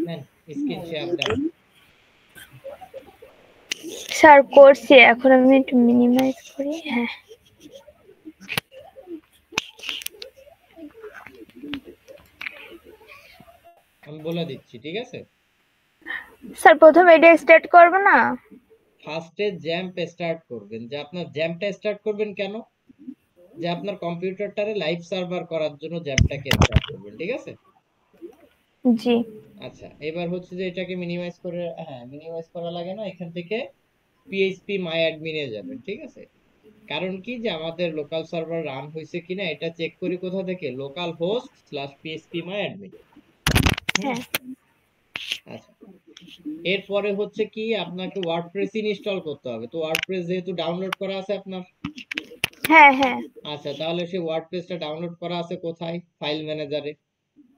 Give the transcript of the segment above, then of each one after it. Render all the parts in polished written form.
নেন screen share দেন। Sir করছি, এখন আমি একটু মিনিমাইজ করি। হ্যাঁ আমি বলে দিচ্ছি, ঠিক আছে? স্যার প্রথমে এটা স্টার্ট করব না? ফার্স্টে জ্যাম্প স্টার্ট করবেন। যে আপনার জ্যাম্পটা স্টার্ট করবেন কেন? যে আপনার কম্পিউটারটারে লাইভ সার্ভার করার জন্য জ্যাম্পটাকে স্টার্ট করবেন, ঠিক আছে? জি আচ্ছা, এবার হচ্ছে যে এটাকে মিনিমাইজ করে, হ্যাঁ মিনিমাইজ করা লাগে না, এখান থেকে পিএইচপি মাই অ্যাডমিনে যাবেন, ঠিক আছে? কারণ কি, যে আমাদের লোকাল সার্ভার রান হয়েছে কিনা এটা চেক করি কোথা থেকে, লোকাল হোস্ট স্ল্যাশ পিএইচপি মাই অ্যাডমিন। হ্যাঁ আচ্ছা, এরপরে হচ্ছে কি আপনাকে ওয়ার্ডপ্রেস ইনস্টল করতে হবে। তো ওয়ার্ডপ্রেস যেহেতু ডাউনলোড করা আছে আপনার, হ্যাঁ হ্যাঁ আচ্ছা তাহলে সেই ওয়ার্ডপ্রেসটা ডাউনলোড করা আছে কোথায়? ফাইল ম্যানেজারে।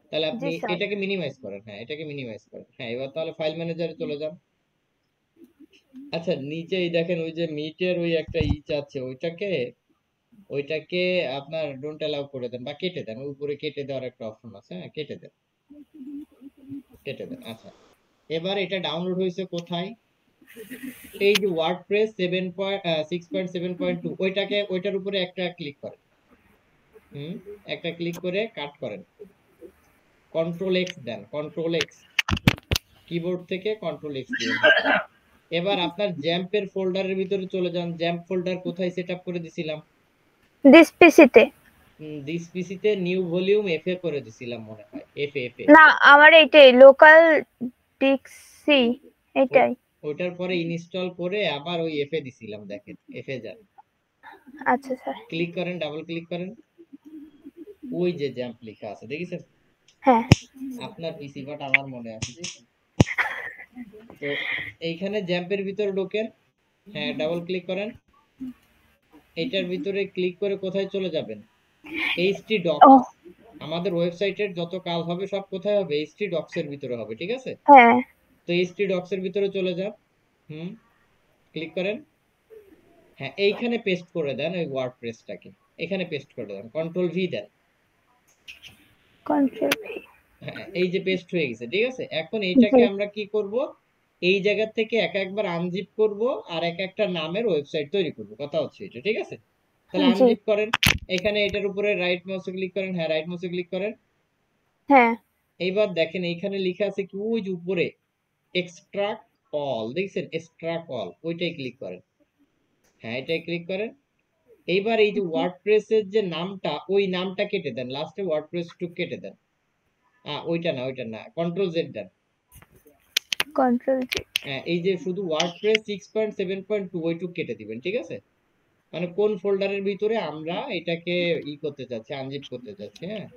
তাহলে জি আপনি স্যার। এটাকে মিনিমাইজ করেন, হ্যাঁ এটাকে মিনিমাইজ করেন। হ্যাঁ এবার তাহলে ফাইল ম্যানেজারে চলে যান। আচ্ছা নিচেই দেখেন ওই যে মিটের ওই একটা আছে, ওইটাকে আপনার ডোন্ট অ্যালাউ করে দেন বা কেটে দেন। ওই উপরে কেটে দেওয়ার একটা অপশন আছে, হ্যাঁ কেটে দেন, কেটে দেন। আচ্ছা, এবার এটা ডাউনলোড হয়েছে কোথায়? এই যে ওয়ার্ডপ্রেস 6.7.2, ওইটার উপরে একটা ক্লিক করেন। একটা ক্লিক করে কাট করেন, control x then, control x, keyboard থেকে কন্ট্রোল এক্স দিবেন। হ্যাঁ, এবার আপনার জ্যাম্পের ফোল্ডারের ভিতরে চলে যান। জ্যাম্প ফোল্ডার কোথায় সেট আপ করে দিছিলাম? দিস পিসিতে। দিস পিসিতে নিউ ভলিউম এফ এ করে দিছিলাম মনে হয়, এফ এ। না আমার এইটাই লোকাল পিসি, এটাই। ওইটার পরে ইনস্টল করে আবার ওই এফ এ দিছিলাম, দেখেন এফ এ যান, আচ্ছা স্যার। ক্লিক করেন, ডাবল ক্লিক করেন, ওই যে জ্যাম্প লেখা আছে দেখেছেন? হ্যাঁ আপনার পিসি বাট আমার মনে আছে। তো এইখানে জ্যাম্পের ভিতরে ঢোকেন, হ্যাঁ ডাবল ক্লিক করেন, এটার ভিতরে ক্লিক করে কোথায় চলে যাবেন? এইচটি ও ডক্স। আমাদের ওয়েবসাইটের যত কাজ হবে সব কোথায় হবে? এইচটি ডক্স এর ভিতরে হবে, ঠিক আছে? হ্যাঁ তো এইচটি ডক্স এর ভিতরে চলে যান, ক্লিক করেন, হ্যাঁ এইখানে পেস্ট করে দেন ওই ওয়ার্ডপ্রেসটাকে, এখানে পেস্ট করে দেন, কন্ট্রোল ভি দেন। Control V. হ্যাঁ এই যে পেস্ট হয়ে গেছে, ঠিক আছে? এখন জি এইটাকে আমরা কি করব, এই জায়গা থেকে এক একবার আনজিপ করব আর এক একটা নামের ওয়েবসাইট তৈরি করব, কথা হচ্ছে এটা, ঠিক আছে? তাহলে জি আনজিপ করেন, এখানে এটার উপরে রাইট মাউসে ক্লিক করেন, হ্যাঁ রাইট মাউসে ক্লিক করেন। হ্যাঁ এইবার দেখেন এইখানে লেখা আছে কি, ওই যে উপরে এক্সট্রাক্ট অল, দেখছেন? এক্সট্রাক্ট অল, ওইটাই ক্লিক করেন, হ্যাঁ এটাই ক্লিক করেন। এইবার এই যে ওয়ার্ডপ্রেসের যে নামটা, ওই নামটা কেটে দেন, লাস্টে ওয়ার্ডপ্রেস টু কেটে দেন। ওইটা না, কন্ট্রোল জেড দেন। Control G. হ্যাঁ এই যে শুধু ওয়ার্ডপ্রেস 6.7.2 ওইটুক কেটে দিবেন, ঠিক আছে? মানে কোন ফোল্ডারের ভিতরে আমরা এটাকে করতে চাচ্ছি, আনজিপ করতে চাচ্ছি। হ্যাঁ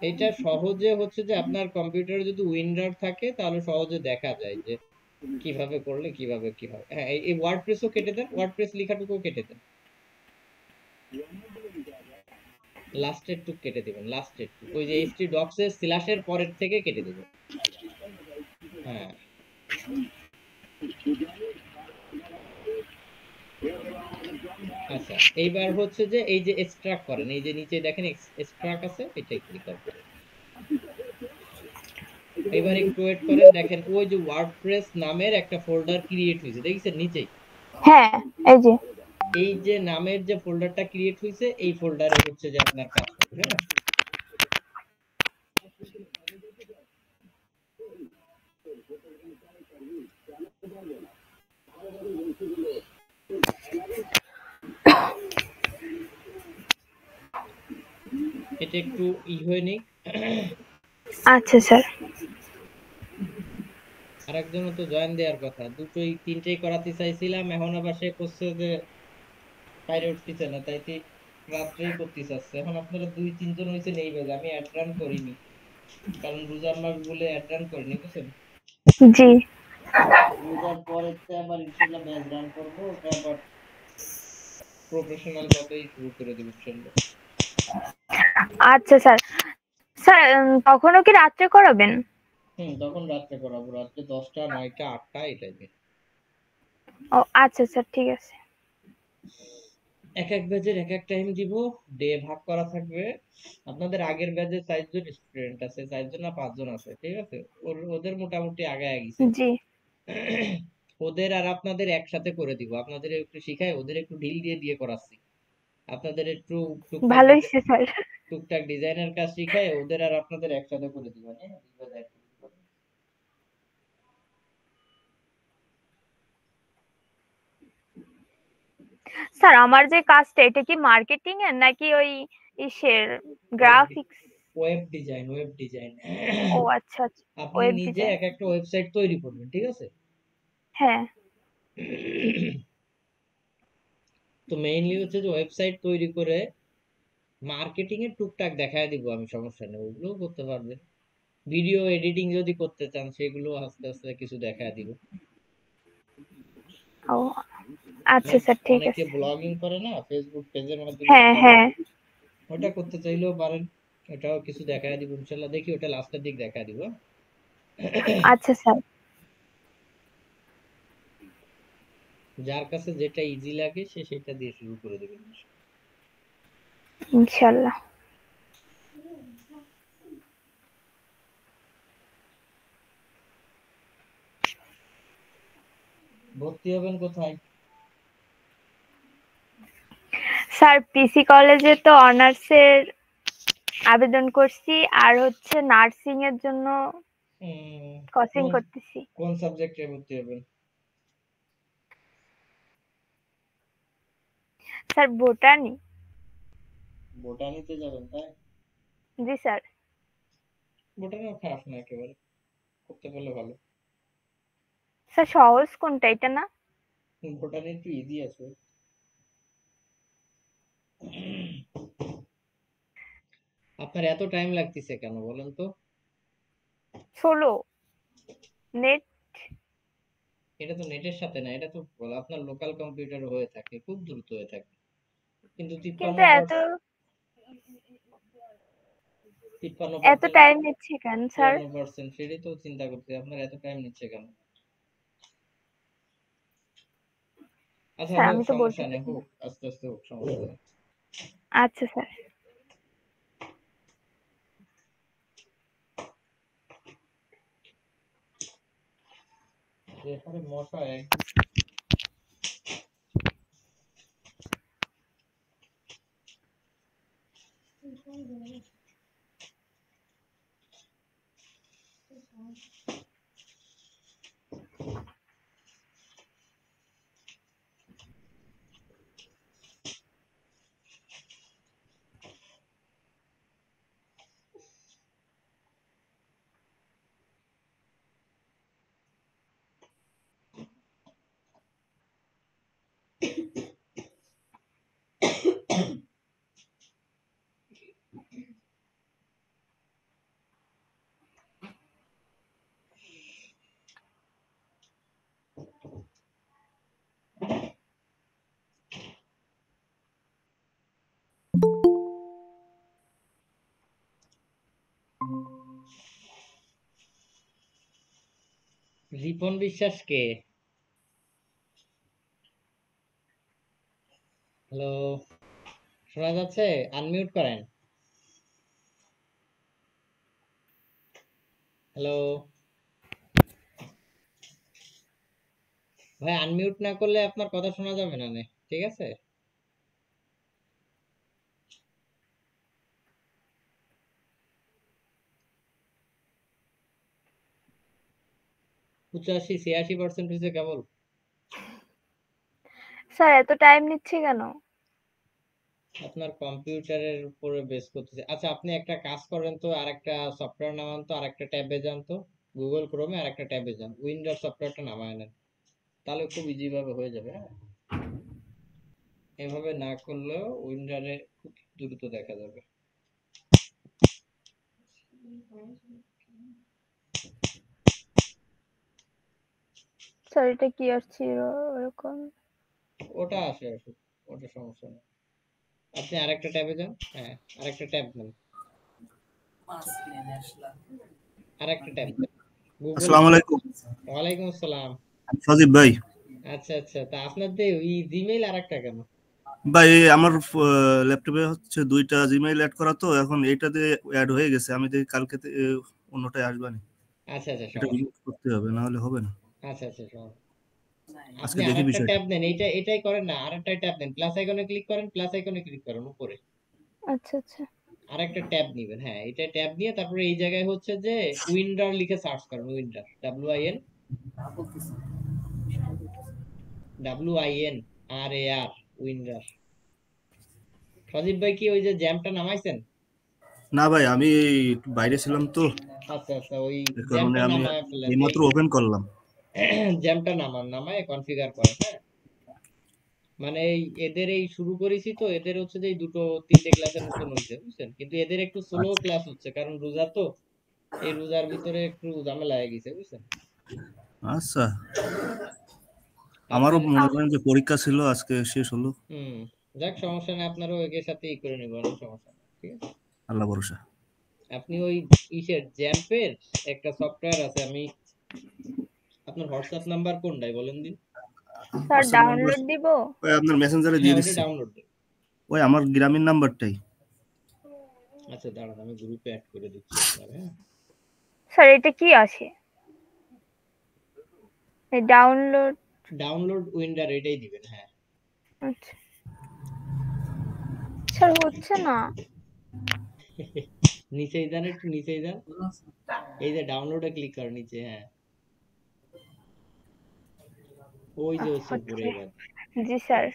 এটা সহজে হচ্ছে যে আপনার কম্পিউটারে যদি উইন্ডার থাকে তাহলে সহজে দেখা যায় যে কিভাবে করলে কিভাবে। হ্যাঁ এই ওয়ার্ডপ্রেসও কেটে দেন, ওয়ার্ডপ্রেস লেখাটুকু কেটে দেন, লাস্টের টুক কেটে দিবেন, লাস্টের টুক, ওই যে এইচটি ডক্স এর স্ল্যাশের পরের থেকে কেটে দিবেন। হ্যাঁ আচ্ছা, এইবার হচ্ছে যে এই যে এক্সট্রাক্ট করেন, এই যে নিচে দেখেন এক্সট্রাক্ট আছে, এটাই ক্লিক করেন। এবার একটু ওয়েট করেন, দেখেন ওই যে ওয়ার্ডপ্রেস নামের একটা ফোল্ডার ক্রিয়েট হয়েছে, দেখছেন নিচেই? হ্যাঁ এই যে। এই যে নামের যে ফোল্ডারটা ক্রিয়েট হয়েছে, এই ফোল্ডারে হচ্ছে যে আপনার কাজ হবে। হ্যাঁ এটা একটু হয়ে নিক। আচ্ছা স্যার। আরেকজনও তো জয়েন দেওয়ার কথা, দুটোই তিনটেই করাতে চাইছিলাম, এখন আবার সে করছে যে বাইরে উঠতেছে না, তাই রাত্রেই করতে চাচ্ছে। এখন আপনারা দুই তিনজন হয়েছে নেই বেগ, আমি অ্যাড রান করিনি, কারণ রোজার মাস বলে অ্যাড রান করিনি, বুঝছেন? জি রোজার পরে আবার ইনশাল্লাহ ব্যাচ রান করবো, ওটা আবার প্রফেশনাল ভাবেই শুরু করে দেবো ইনশাল্লাহ। আচ্ছা স্যার। স্যার কখনো কি রাত্রে করাবেন? তখন রাত্রে করাবো, রাত্রে 10টা 9টা 8টা এই টাইপের। ও আচ্ছা স্যার ঠিক আছে। এক এক ব্যাচের এক এক টাইম দিব, ডে ভাগ করা থাকবে। আপনাদের আগের ব্যাচে 4 জন স্টুডেন্ট আছে, 4 জন না 5 জন আছে, ঠিক আছে? ওদের মোটামুটি আগায় গেছে। জি, ওদের আর আপনাদের একসাথে করে দিব, আপনাদের একটু শিখাই, ওদের একটু ঢিল দিয়ে দিয়ে করাচ্ছি। আপনাদের একটু টুকটাক ভালো হয়েছে স্যার। টুকটাক ডিজাইনের কাজ শিখাই, ওদের আর আপনাদের একসাথে করে দিব, হ্যাঁ? স্যার আমার যে কাজটা এটা কি মার্কেটিং এর নাকি ওই ইসের ওয়েব গ্রাফিক্স? Web design. ও আচ্ছা আচ্ছা, আপনি ওয়েব নিজে ডিজাইন। এক একটা ওয়েবসাইট তৈরি করবেন, ঠিক আছে? হ্যাঁ। তো মেইনলি হচ্ছে যে ওয়েবসাইট তৈরি করে মার্কেটিং এর টুকটাক দেখায় দিব আমি, সমস্যা নেই, ওগুলোও করতে পারবে। ভিডিও এডিটিং যদি করতে চান সেগুলো আস্তে আস্তে কিছু দেখায় দিব। ও আচ্ছা স্যার, ঠিক অনেকে আছে। ব্লগিং করে না, ফেসবুক পেজের মাধ্যমে হ্যাঁ ব্লগ, হ্যাঁ। ওটা করতে চাইলেও পারেন। ওটাও কিছু দেখায় দিব ইনশাল্লাহ, দেখি ওটা লাস্টের দিক দেখায় দিব। আচ্ছা স্যার। যার কাছে যেটা ইজি লাগে সে সেটা দিয়ে শুরু করে দেবেন। ইনশাল্লাহ। ভর্তি হবেন কোথায়? স্যার পিসি কলেজে তো অনার্সের আবেদন করছি, আর হচ্ছে নার্সিং এর জন্য কোচিং কোন করতেছি। কোন সাবজেক্টে ভর্তি হবেন? Sir botany. বোটানিতে যাবেন তাই? জি স্যার। বোটানিও খারাপ না একেবারে, করতে পারলে ভালো। স্যার সহজ কোনটা, এটা না? বোটানি একটু ইজি আছে। আপনার এত টাইম লাগতেছে কেন বলেন তো? ষোলো নেট। এটা তো নেটের সাথে না, এটা তো আপনার লোকাল কম্পিউটার হয়ে থাকে, খুব দ্রুত হয়ে থাকে। কিন্তু তিপ্পান্ন কিন্তু এত তিপ্পান্ন এত পার্সেন্ট টাইম নিচ্ছে কেন স্যার? 53%, সেটাই তো চিন্তা করতে আপনার এত টাইম নিচ্ছে কেন। আচ্ছা স্যার হোক, আমি তো বলতে সমস্যা নেই, পারি না। হোক আস্তে আস্তে হোক, সমস্যা নেই। আচ্ছা স্যার। এখানে মশা রিপন বিশ্বাস কে? হ্যালো, শোনা যাচ্ছে? আনমিউট করেন। হ্যালো ভাই, আনমিউট না করলে আপনার কথা শোনা যাবে না নে, ঠিক আছে? 85-86% হয়েছে কেবল। স্যার এত টাইম নিচ্ছে কেন? আপনার কম্পিউটারের উপরে বেস করতেছে। আচ্ছা আপনি একটা কাজ করেন তো, আরেকটা সফটওয়্যার নামান তো, আরেকটা ট্যাবে যান তো, গুগল ক্রোমে আরেকটা ট্যাবে যান, উইন্ডোজ সফটওয়্যারটা নামায় নেন, তাহলে খুব ইজি ভাবে হয়ে যাবে, হ্যাঁ? এভাবে না করলেও উইন্ডোজে খুব দ্রুত দেখা যাবে। স্যার এটা কি আসছে এরকম? ওটা আসে আসুক, ওটা সমস্যা নেই। আপনি আরেকটা ট্যাবে যান, হ্যাঁ, আরেকটা ট্যাব নেন, আরেকটা ট্যাব দেন, গুগল। আসসালামু আলাইকুম। ওয়ালাইকুম আসসালাম। সজীব ভাই। আচ্ছা আচ্ছা, তা আপনার তো ওই জিমেইল আরেকটা কেন? ভাই আমার ল্যাপটপে হচ্ছে 2টা জিমেইল অ্যাড করা, তো এখন এইটাতে অ্যাড হয়ে গেছে। আমি দেখি কালকে অন্যটায় আসবে না, আচ্ছা আচ্ছা, এটা সমস্যা রিমুভ করতে হবে, না হলে হবে না। আচ্ছা আচ্ছা, সমস্যা আজকে আপনি দেখি আরেকটা বিষয়টা। ট্যাব নেন, এটাই করেন না, আরেকটা ট্যাব নেন, প্লাস আইকনে ক্লিক করেন, প্লাস আইকনে ক্লিক করেন উপরে আচ্ছা আচ্ছা। আরেকটা ট্যাব নিবেন। হ্যাঁ, এটা ট্যাব নিয়ে তারপরে এই জায়গায় হচ্ছে যে উইন্ডার লিখে সার্চ করেন, উইন্ডার, WINDAR, উইন্ডার। সজীব ভাই কি ওই যে জ্যামটা নামাইছেন? না ভাই, আমি একটু বাইরে ছিলাম তো, আচ্ছা আচ্ছা, ওই এর কারণে জ্যামটা আমি নামায় ফেলেন, এই এইমাত্র ওপেন করলাম। জ্যামটা নামায় কনফিগার করেন। হ্যাঁ, মানে এদের এই শুরু করেছি তো, এদের হচ্ছে যে এই দুটো তিনটে ক্লাসের মতন হয়েছে, বুঝছেন, কিন্তু এদের একটু স্লো আচ্ছা ক্লাস হচ্ছে, কারণ রোজা তো, এই রোজার ভিতরে একটু ঝামেলা হয়ে গেছে, বুঝছেন। আচ্ছা, আমারও আপনার মনে করেন যে পরীক্ষা ছিল, আজকে শেষ হলো। হুম, যাক সমস্যা নেই, আপনারও একের সাথে ই করে নিব, কোনো সমস্যা নেই, ঠিক আছে। আল্লাহ ভরসা। আপনি ওই ইসের জ্যাম্পের একটা সফটওয়্যার আছে, আমি আপনার হোয়াটসঅ্যাপ নাম্বার কোনটাই বলেন দিন। স্যার হোয়াটসঅ্যাপ নাম্বার ডাউনলোড দিব? ওই আপনার মেসেঞ্জারে হ্যাঁ, দিয়ে ওটা দিচ্ছি, ডাউনলোড দিন। ওই আমার গ্রামীণ নাম্বারটাই। আচ্ছা দাঁড়ান, আমি গ্রুপে অ্যাড করে দিচ্ছি আপনার। হ্যাঁ, স্যার এটা কি আছে? এই ডাউনলোড উইন্ডার এটাই দিবেন। হ্যাঁ, আচ্ছা স্যার, হচ্ছে না। নিচেই যান, একটু নিচেই যান, এই যে ডাউনলোডে ক্লিক করেন নিচে। হ্যাঁ, ওই যে হচ্ছে উপরে। হচ্ছে। এবার জি স্যার।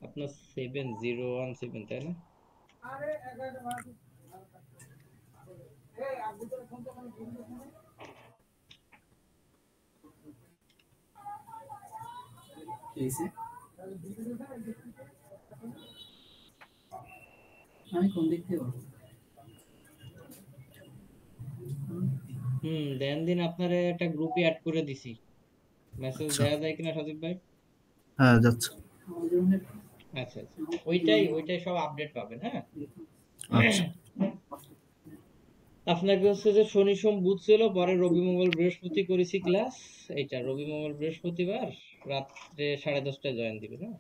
আপনার 7017, তাই না? দেন দিন, আপনারে একটা গ্রুপে অ্যাড করে দিছি, মেসেজ আচ্ছা, দেয়া যায় কিনা সজীব ভাই? হ্যাঁ যাচ্ছে। আচ্ছা আচ্ছা, ওইটাই সব আপডেট পাবেন। হ্যাঁ, আচ্ছা আপনাকে হচ্ছে যে শনি সোম বুধ ছিল, পরে রবি মঙ্গল বৃহস্পতি করেছি ক্লাস। এইটা রবি মঙ্গল বৃহস্পতিবার রাত্রে 10:30টায় জয়েন দিবেন। হ্যাঁ,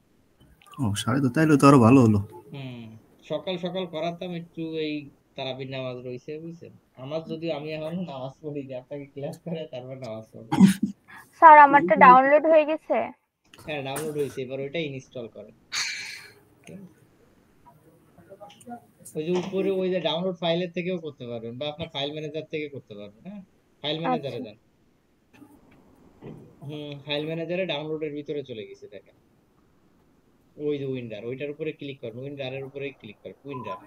ও 2:30, তাইলে তো আরো ভালো হলো। হুম, সকাল সকাল করাতাম একটু, এই তারাবির নামাজ রইছে, বুঝছেন। আমার যদিও আমি এখনো নামাজ পড়ি যে, আপনাকে ক্লাস করে তারপর নামাজ পড়বো। স্যার আমারটা ডাউনলোড হয়ে গেছে। হ্যাঁ, ডাউনলোড হয়েছে, এবার ওইটা ইনস্টল করেন। ঠিক আছে? ওই যে উপরে ওই যে ডাউনলোড ফাইলের থেকেও করতে পারবেন, বা আপনার ফাইল ম্যানেজার থেকে করতে পারবেন। হ্যাঁ, ফাইল ম্যানেজারে আচ্ছা যান। ফাইল ম্যানেজারে ডাউনলোডের ভিতরে চলে গেছে, দেখেন ওই যে উইন্ডার, ওইটার উপরে ক্লিক করেন, উইন্ডারের উপরে ক্লিক করেন, উইন্ডার,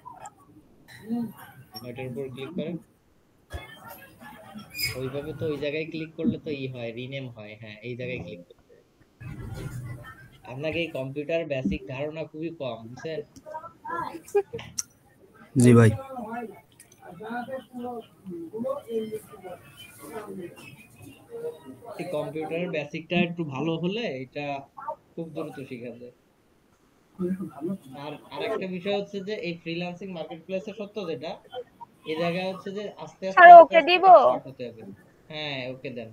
ওইটার উপরে ক্লিক করেন। ওইভাবে তো ওই জায়গায় ক্লিক করলে তো হয়, রিনেম হয়। হ্যাঁ, এই জায়গায় ক্লিক করতে হবে। আপনাকে এই কম্পিউটার বেসিক ধারণা খুবই কম, বুঝছেন। জি ভাই। এই কম্পিউটারের বেসিকটা একটু ভালো হলে এটা খুব দ্রুত শেখা যায়। আর আরেকটা বিষয় হচ্ছে যে এই ফ্রিল্যান্সিং মার্কেট প্লেসে সত্য যেটা, এই জায়গায় হচ্ছে যে আস্তে আস্তে স্যার আস্তে ওকে আস্তে দিব? এক্সপার্ট হতে হবে। হ্যাঁ, ওকে দেন।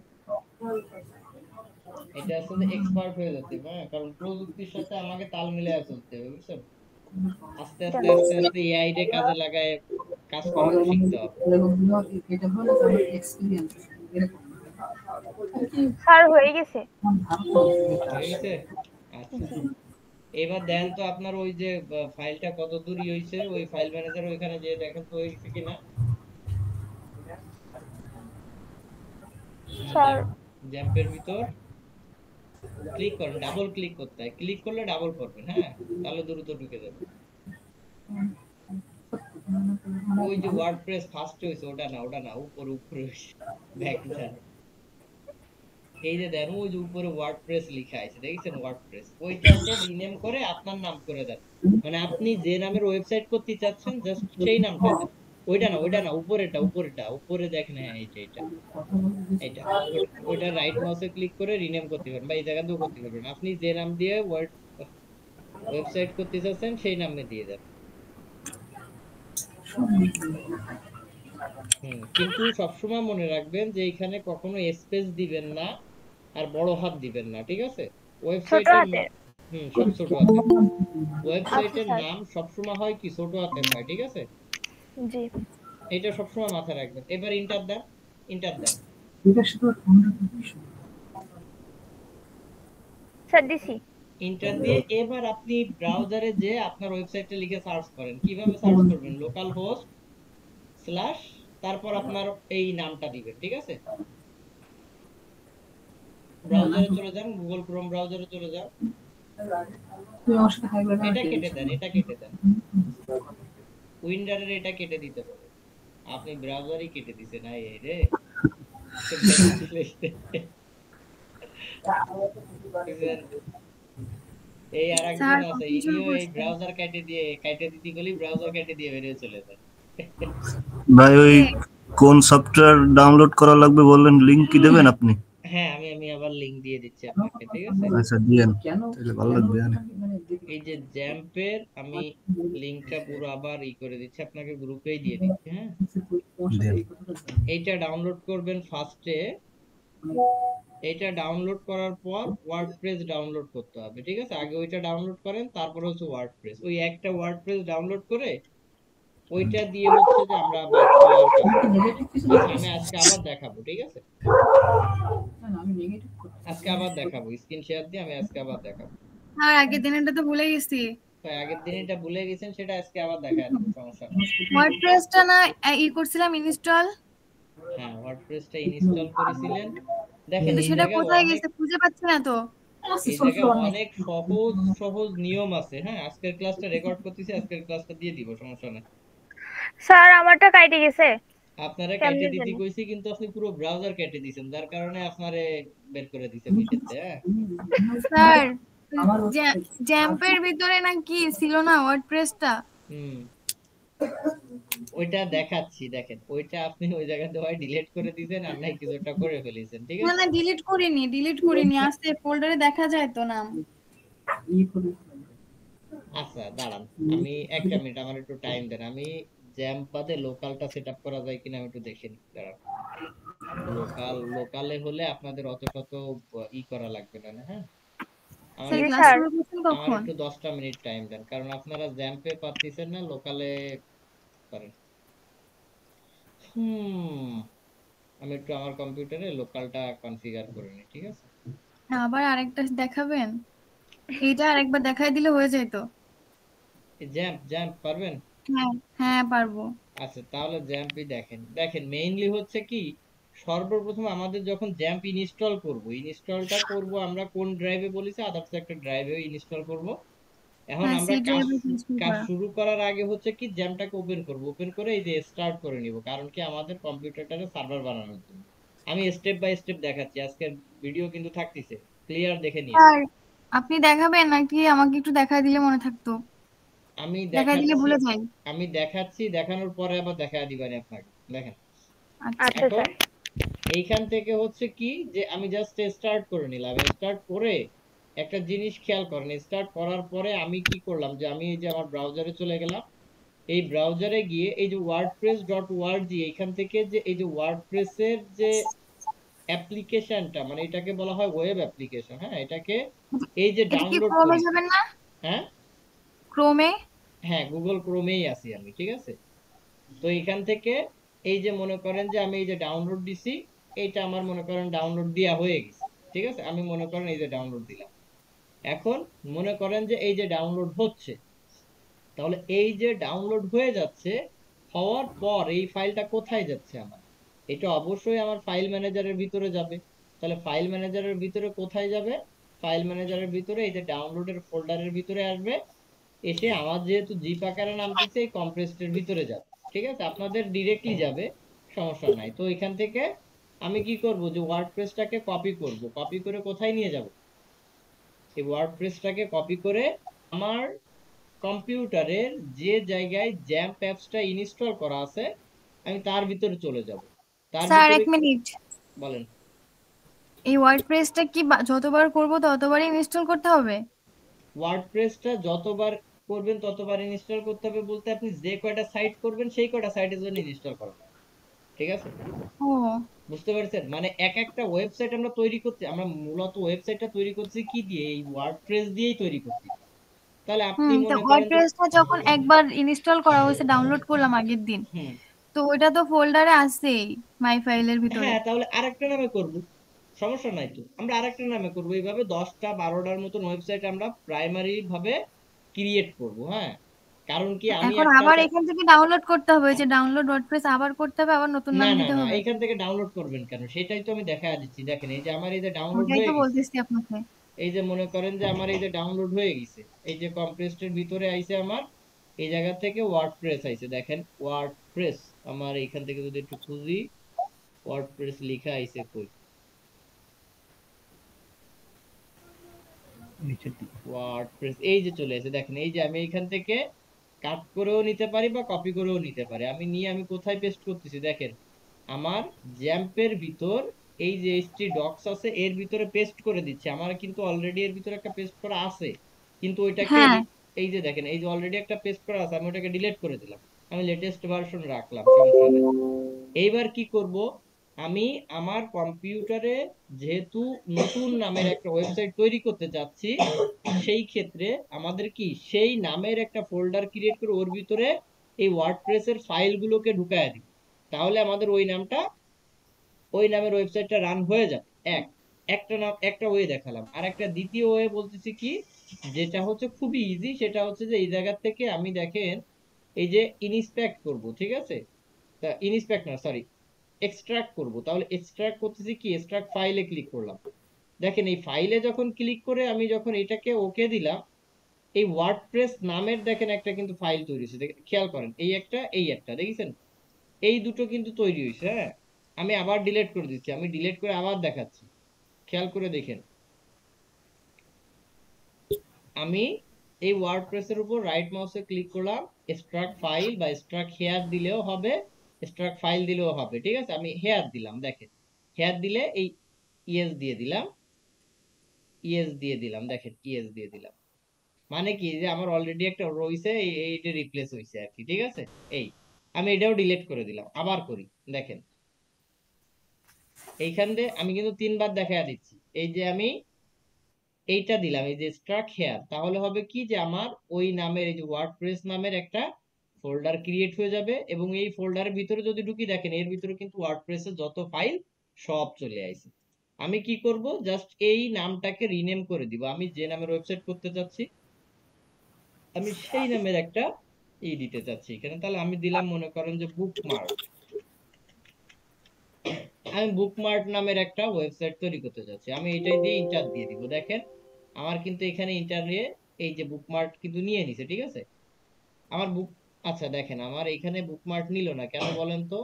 এটা আসলে এক্সপার্ট হয়ে যেতে হবে। হ্যাঁ, কারণ প্রযুক্তির সাথে আমাকে তাল মিলিয়ে চলতে হবে, বুঝছেন। আস্তে আস্তে আস্তে আস্তে এআই রে কাজে লাগায় কাজ করানো শিখতে হবে। স্যার হয়ে গেছে। হয়ে গেছে? আচ্ছা, এবার দেন তো আপনার ওই যে ফাইলটা কত দূর হয়েছে, ওই ফাইল ম্যানেজার ওইখানে যে দেখেন তো হয়েছে কিনা। স্যার জ্যাম্পের ভিতর ক্লিক করেন, ডাবল ক্লিক করতে হয়, ক্লিক করলে ডাবল করবেন। হ্যাঁ, তাহলে দ্রুত ঢুকে যাবে। ওই যে ওয়ার্ডপ্রেস ফার্স্ট হয়েছে, ওটা না, উপরে উপরে হয়েছে, ব্যাক যান। এই যে দেন ওই যে উপরে ওয়ার্ডপ্রেস লেখা আছে, দেখেছেন ওয়ার্ডপ্রেস, ওইটাকে রিনেম করে আপনার নাম করে দেন। মানে আপনি যে নামের ওয়েবসাইট করতে চাচ্ছেন জাস্ট সেই নামটা দেন। ওইটা না, উপরেটা উপরে দেখেন। হ্যাঁ, এইটা ওইটা রাইট মাউসে ক্লিক করে রিনেম করতে পারবেন, বা এই জায়গাতেও করতে পারবেন। আপনি যে নাম দিয়ে ওয়েবসাইট করতে চাচ্ছেন সেই নামে দিয়ে দেন। কিন্তু সবসময় মনে রাখবেন যে এখানে কখনো স্পেস দিবেন না, আর বড় হাত দিবেন না, ঠিক আছে। ছোট ওয়েবসাইটের হাতের। সব ছোট হাতের। আচ্ছা ওয়েবসাইটের স্যার। নাম সবসময় হয় কি ছোট হাতের হয়, ঠিক আছে? জি এটা সবসময় মাথায় রাখবেন। এবার ইন্টার দেন, ইন্টার দেন। স্যার দিছি। ইন্টার দিয়ে এবার আপনি ব্রাউজারে যে আপনার ওয়েবসাইটে লিখে সার্চ করেন। কিভাবে সার্চ করবেন? লোকাল হোস্ট স্ল্যাশ তারপর আপনার এই নামটা দিবেন, ঠিক আছে? ব্রাউজারে চলে যান, গুগল ক্রোম ব্রাউজারে চলে যান। এটা কেটে দেন, এটা কেটে দেন। উইন্ডারের এটা কেটে দিতে হবে। আপনি ব্রাউজারই কেটে দিছেন, আই রে। বুঝলেন? এই আর স্যার একজন আছে, কনফিউশন ইনিও এই করছে। ব্রাউজার কেটে দিতে গেলি ব্রাউজার কেটে দিয়ে বেরিয়ে চলে যায়। ভাই ওই কে? কোন সফটওয়্যার ডাউনলোড করা লাগবে বললেন, লিংক কি দেবেন আপনি? হ্যাঁ, আমি আবার লিংক দিয়ে দিচ্ছি আপনাকে, ঠিক আছে? আচ্ছা দিয়েন, তাহলে ভালো লাগবে। এই যে জ্যাম্পের আমি লিংকটা পুরো আবার করে দিচ্ছি, আপনাকে গ্রুপেই দিয়ে দিচ্ছি, হ্যাঁ? দেন। এইটা ডাউনলোড করবেন ফার্স্টে। এটা ডাউনলোড করার পর ওয়ার্ডপ্রেস ডাউনলোড করতে হবে, ঠিক আছে? আগে ওইটা ডাউনলোড করেন, তারপর হচ্ছে ওয়ার্ডপ্রেস। ওই একটা ওয়ার্ডপ্রেস ডাউনলোড করে ওইটা দিয়ে হচ্ছে যে আমরা আবার ওই কাজ করব। আচ্ছা, আমি আজকে আবার দেখাবো, ঠিক আছে? আজকে আবার দেখাবো, স্ক্রিন শেয়ার দিয়ে আমি আজকে আবার দেখাবো। স্যার আগের দিনেরটা তো ভুলে গেছি। তো আগের দিন এটা ভুলে গেছেন, সেটা আজকে আবার দেখা দেবো, সমস্যা নেই। ওয়ার্ডপ্রেসটা না করছিলাম ইনস্টল, হ্যাঁ, ওয়ার্ডপ্রেসটা ইনস্টল করেছিলেন। দেখেন কিন্তু এই সেটা জায়গায় কোথায় অনেক গেছে খুঁজে পাচ্ছি না তো। এই জায়গায় অনেক সহজ সহজ নিয়ম আছে, হ্যাঁ? আজকের ক্লাসটা রেকর্ড করতেছি, আজকের ক্লাসটা দিয়ে দিব, সমস্যা নেই। স্যার আমারটা কাইটে গেছে আপনারা কেটে কেমনে দিতে জানি। কইছি, কিন্তু আপনি পুরো ব্রাউজার কেটে দিয়েছেন, যার কারণে আপনারে বের করে দিছে ভিতরতে, হ্যাঁ? স্যার জ্যাম্পের ভিতরে নাকি ছিল না ওয়ার্ডপ্রেসটা? হুম ওইটা দেখাচ্ছি, দেখেন ওইটা আপনি ওই জায়গাতে হয় ডিলিট করে দিয়েছেন আর নাই কিছু একটা করে ফেলেছেন, ঠিক না আছে? না ডিলিট করিনি, আছে ফোল্ডারে দেখা যায় তো নাম। আচ্ছা দাঁড়ান, আমি একটা মিনিট, আমার একটু টাইম দেন। আমি জ্যাম্প বাদে লোকালটা সেট আপ করা যায় কিনা আমি একটু দেখে নিই, দাঁড়ান। লোকালে হলে আপনাদের অত শত করা লাগবে না, হ্যাঁ? আমার স্যার জি ক্লাস স্যার। শুরু করছেন আমার কখন? একটু 10টা মিনিট টাইম দেন, কারণ আপনারা জ্যাম্পে পাচ্ছেন না, লোকালে করেন। আমি একটু আমার কম্পিউটারে লোকালটা কনফিগার করে নিই, ঠিক আছে? আবার আরেকটা দেখাবেন? এইটা আরেকবার দেখাই দিলে হয়ে যায় তো। জ্যাম্প জ্যাম্প পারবেন? হ্যাঁ হ্যাঁ পারবো। আচ্ছা, তাহলে জ্যাম্পই দেখেন। দেখেন মেইনলি হচ্ছে কি, সর্বপ্রথম আমাদের যখন জ্যাম্প ইনস্টলটা করব আমরা কোন ড্রাইভে বলেছি, আদার্স একটা ড্রাইভেও ইনস্টল করব। এখন হ্যাঁ আমরা সি কাজ ড্রাইভে ইনস্টল কাজ করা। শুরু করার আগে হচ্ছে কি জ্যামটাকে ওপেন করব, ওপেন করে এই যে স্টার্ট করে নিব, কারণ কি আমাদের কম্পিউটারটারে সার্ভার বানানোর জন্য। আমি স্টেপ বাই স্টেপ দেখাচ্ছি, আজকের ভিডিও কিন্তু থাকতেছে, ক্লিয়ার দেখে নিয়ে। স্যার আপনি দেখাবেন নাকি আমাকে একটু দেখাই দিলে মনে থাকতো? আমি দেখাই দিলে দেখাচ্ছি, ভুলে যাই। দেখানোর পরে আবার দেখা দিবানি আপনাকে, দেখেন। আচ্ছা আচ্ছা এখন স্যার। এইখান থেকে হচ্ছে কি যে আমি জাস্ট স্টার্ট করে নিলাম, স্টার্ট করে একটা জিনিস খেয়াল করেন, স্টার্ট করার পরে আমি কি করলাম যে আমি এই যে আমার ব্রাউজারে চলে গেলাম। এই ব্রাউজারে গিয়ে এই যে wordpress.org, এইখান থেকে যে এই যে ওয়ার্ডপ্রেসের যে অ্যাপ্লিকেশনটা, মানে এটাকে বলা হয় ওয়েব অ্যাপ্লিকেশন, হ্যাঁ? এটাকে এই যে এটা কি ডাউনলোড ক্রোমে করি, যাবেন না? হ্যাঁ? ক্রোমে? হ্যাঁ, গুগল ক্রোমেই আছি আমি, ঠিক আছে? তো এখান থেকে এই যে মনে করেন যে আমি এই যে ডাউনলোড দিছি, এইটা আমার মনে করেন ডাউনলোড দেওয়া হয়ে গেছে, ঠিক আছে? আমি মনে করেন এই যে ডাউনলোড দিলাম। এখন মনে করেন যে এই যে ডাউনলোড হচ্ছে, তাহলে এই যে ডাউনলোড হয়ে যাচ্ছে, হওয়ার পর এই ফাইলটা কোথায় যাচ্ছে আমার? এটা অবশ্যই আমার ফাইল ম্যানেজারের ভিতরে যাবে। তাহলে ফাইল ম্যানেজারের ভিতরে কোথায় যাবে? ফাইল ম্যানেজারের ভিতরে এই যে ডাউনলোডের ফোল্ডারের ভিতরে আসবে, এসে আমার যেহেতু জিপ আকারে নামতেছে এই কম্প্রেসডের ভিতরে যাবে, ঠিক আছে? আপনাদের ডিরেক্টলি যাবে, সমস্যা নাই। তো এখান থেকে আমি কি করব যে ওয়ার্ডপ্রেসটাকে কপি করব, কপি করে কোথায় নিয়ে যাব? এই ওয়ার্ডপ্রেসটাকে কপি করে আমার কম্পিউটারের যে জায়গায় জ্যাম্প অ্যাপসটা ইনস্টল করা আছে আমি তার ভিতরে চলে যাব। তার স্যার ভিতরে এক মিনিট, বলেন। এই ওয়ার্ডপ্রেসটা কি যতবার করব ততবারই ইনস্টল করতে হবে? ওয়ার্ডপ্রেসটা যতবার করবেন ততবার ইনস্টল করতে হবে বলতে আপনি যে কয়টা সাইট করবেন সেই কয়টা সাইটের জন্য ইনস্টল করবেন, ঠিক আছে? ও বুঝতে পারছেন? মানে এক একটা ওয়েবসাইট আমরা তৈরি করছি, আমরা মূলত ওয়েবসাইটটা তৈরি করছি কি দিয়ে? এই ওয়ার্ডপ্রেস দিয়েই তৈরি করছি। তাহলে আপনি তা মনে করেন যে ওয়ার্ডপ্রেসটা যখন একবার ইনস্টল করা হয়েছে, ডাউনলোড করলাম আগের দিন, হুম, তো ওইটা তো ফোল্ডারে আছেই মাই ফাইলের ভিতরে। হ্যাঁ, তাহলে আরেকটা নামে করব, সমস্যা নাই তো, আমরা আরেকটা নামে করব। এইভাবে 10টা 12টার মতন ওয়েবসাইট আমরা প্রাইমারি ভাবে ক্রিয়েট করব। হ্যাঁ, কারণ কি আমি এখন একটা আবার এখান থেকে ডাউনলোড করতে হবে, যে ডাউনলোড ওয়ার্ডপ্রেস আবার করতে হবে, আবার নতুন না নাম না দিতে না, হবে। এইখান থেকে ডাউনলোড করবেন কেন? সেটাই তো আমি দেখা দিচ্ছি। দেখেন, এই যে আমার এই যে ডাউনলোড ওটাই হয়ে তো গেছে, বলতেছি আপনাকে। এই যে মনে করেন যে আমার এই যে ডাউনলোড হয়ে গেছে, এই যে কম্প্রেসডের ভিতরে আইছে আমার, এই জায়গা থেকে ওয়ার্ডপ্রেস আইছে। দেখেন ওয়ার্ডপ্রেস, আমার এইখান থেকে যদি একটু খুঁজি, ওয়ার্ডপ্রেস লেখা আইছে কই? ওয়ার্ডপ্রেস এই যে চলে আসে, দেখেন এই যে আমি এইখান থেকে কাট করেও নিতে পারি বা কপি করেও নিতে পারি। আমি নিয়ে আমি কোথায় পেস্ট করতেছি দেখেন, আমার জ্যাম্পের ভিতর এই যে এইচটি ডক্স আছে এর ভিতরে পেস্ট করে দিচ্ছি। আমার কিন্তু অলরেডি এর ভিতরে একটা পেস্ট করা আছে, কিন্তু ওইটাকে হ্যাঁ, এই যে দেখেন, এই যে অলরেডি একটা পেস্ট করা আছে, আমি ওটাকে ডিলিট করে দিলাম, আমি লেটেস্ট ভার্সন রাখলাম, সমস্যা নেই। এইবার কি করব, আমি আমার কম্পিউটারে যেহেতু নতুন নামের একটা ওয়েবসাইট তৈরি করতে চাচ্ছি, সেই ক্ষেত্রে আমাদের কি সেই নামের একটা ফোল্ডার ক্রিয়েট করে ওর ভিতরে এই ওয়ার্ডপ্রেসের ফাইলগুলোকে ঢুকায় দিই। তাহলে আমাদের ওই নামটা, ওই নামের ওয়েবসাইটটা রান হয়ে যাবে। একটা নাম, একটা ওয়ে দেখালাম। আর একটা দ্বিতীয় ওয়ে বলতেছি কি, যেটা হচ্ছে খুবই ইজি, সেটা হচ্ছে যে এই জায়গা থেকে আমি দেখেন এই যে ইনস্পেক্ট করব, ঠিক আছে? তা ইনস্পেক্ট না, সরি, এক্সট্রাক্ট করব। তাহলে এক্সট্রাক্ট করতেছি কি, এক্সট্রাক্ট ফাইলে ক্লিক করলাম। দেখেন এই ফাইলে যখন ক্লিক করে আমি যখন এটাকে ওকে দিলাম, এই ওয়ার্ডপ্রেস নামের দেখেন একটা কিন্তু ফাইল তৈরি হয়েছে, খেয়াল করেন, এই একটা এই একটা দেখেছেন, এই দুটো কিন্তু তৈরি হয়েছে। হ্যাঁ, আমি আবার ডিলিট করে দিচ্ছি, আমি ডিলিট করে আবার দেখাচ্ছি, খেয়াল করে দেখেন। আমি এই ওয়ার্ডপ্রেসের উপর রাইট মাউসে ক্লিক করলাম, এক্সট্রাক্ট ফাইল বা এক্সট্রাক্ট হেয়ার দিলেও হবে, এক্সট্রাক্ট ফাইল দিলেও হবে, ঠিক আছে? আমি হেয়ার দিলাম, দেখেন হেয়ার দিলে এই ইএস দিয়ে দিলাম, ইএস দিয়ে দিলাম, দেখেন ইএস দিয়ে দিলাম, মানে কি যে আমার অলরেডি একটা রইছে, এইটা রিপ্লেস হইছে আর কি, ঠিক আছে? এই আমি এটাও ডিলিট করে দিলাম, আবার করি, দেখেন এইখান দিয়ে আমি কিন্তু 3বার দেখা দিচ্ছি। এই যে আমি এইটা দিলাম, এই যে স্ট্রাক হেয়ার, তাহলে হবে কি যে আমার ওই নামের এই যে ওয়ার্ডপ্রেস নামের একটা ফোল্ডার ক্রিয়েট হয়ে যাবে, এবং এই ফোল্ডারের ভিতরে যদি ঢুকি দেখেন এর ভিতরে কিন্তু ওয়ার্ডপ্রেসের যত ফাইল সব চলে আসে। আমি কি করব, জাস্ট এই নামটাকে রিনেম করে দিব। আমি যে নামের ওয়েবসাইট করতে চাচ্ছি আমি সেই নামের একটা দিতে চাচ্ছি এখানে। তাহলে আমি দিলাম মনে করেন যে বুকমার্ক, আমি বুকমার্ক নামের একটা ওয়েবসাইট তৈরি করতে চাচ্ছি, আমি এটাই দিয়ে ইন্টার দিয়ে দিব। দেখেন আমার কিন্তু এখানে ইন্টার দিয়ে এই যে বুকমার্ক কিন্তু নিয়ে নিছে, ঠিক আছে? আমার বুক, আচ্ছা দেখেন আমার এখানে বুকমার্ক নিল না কেন বলেন তো?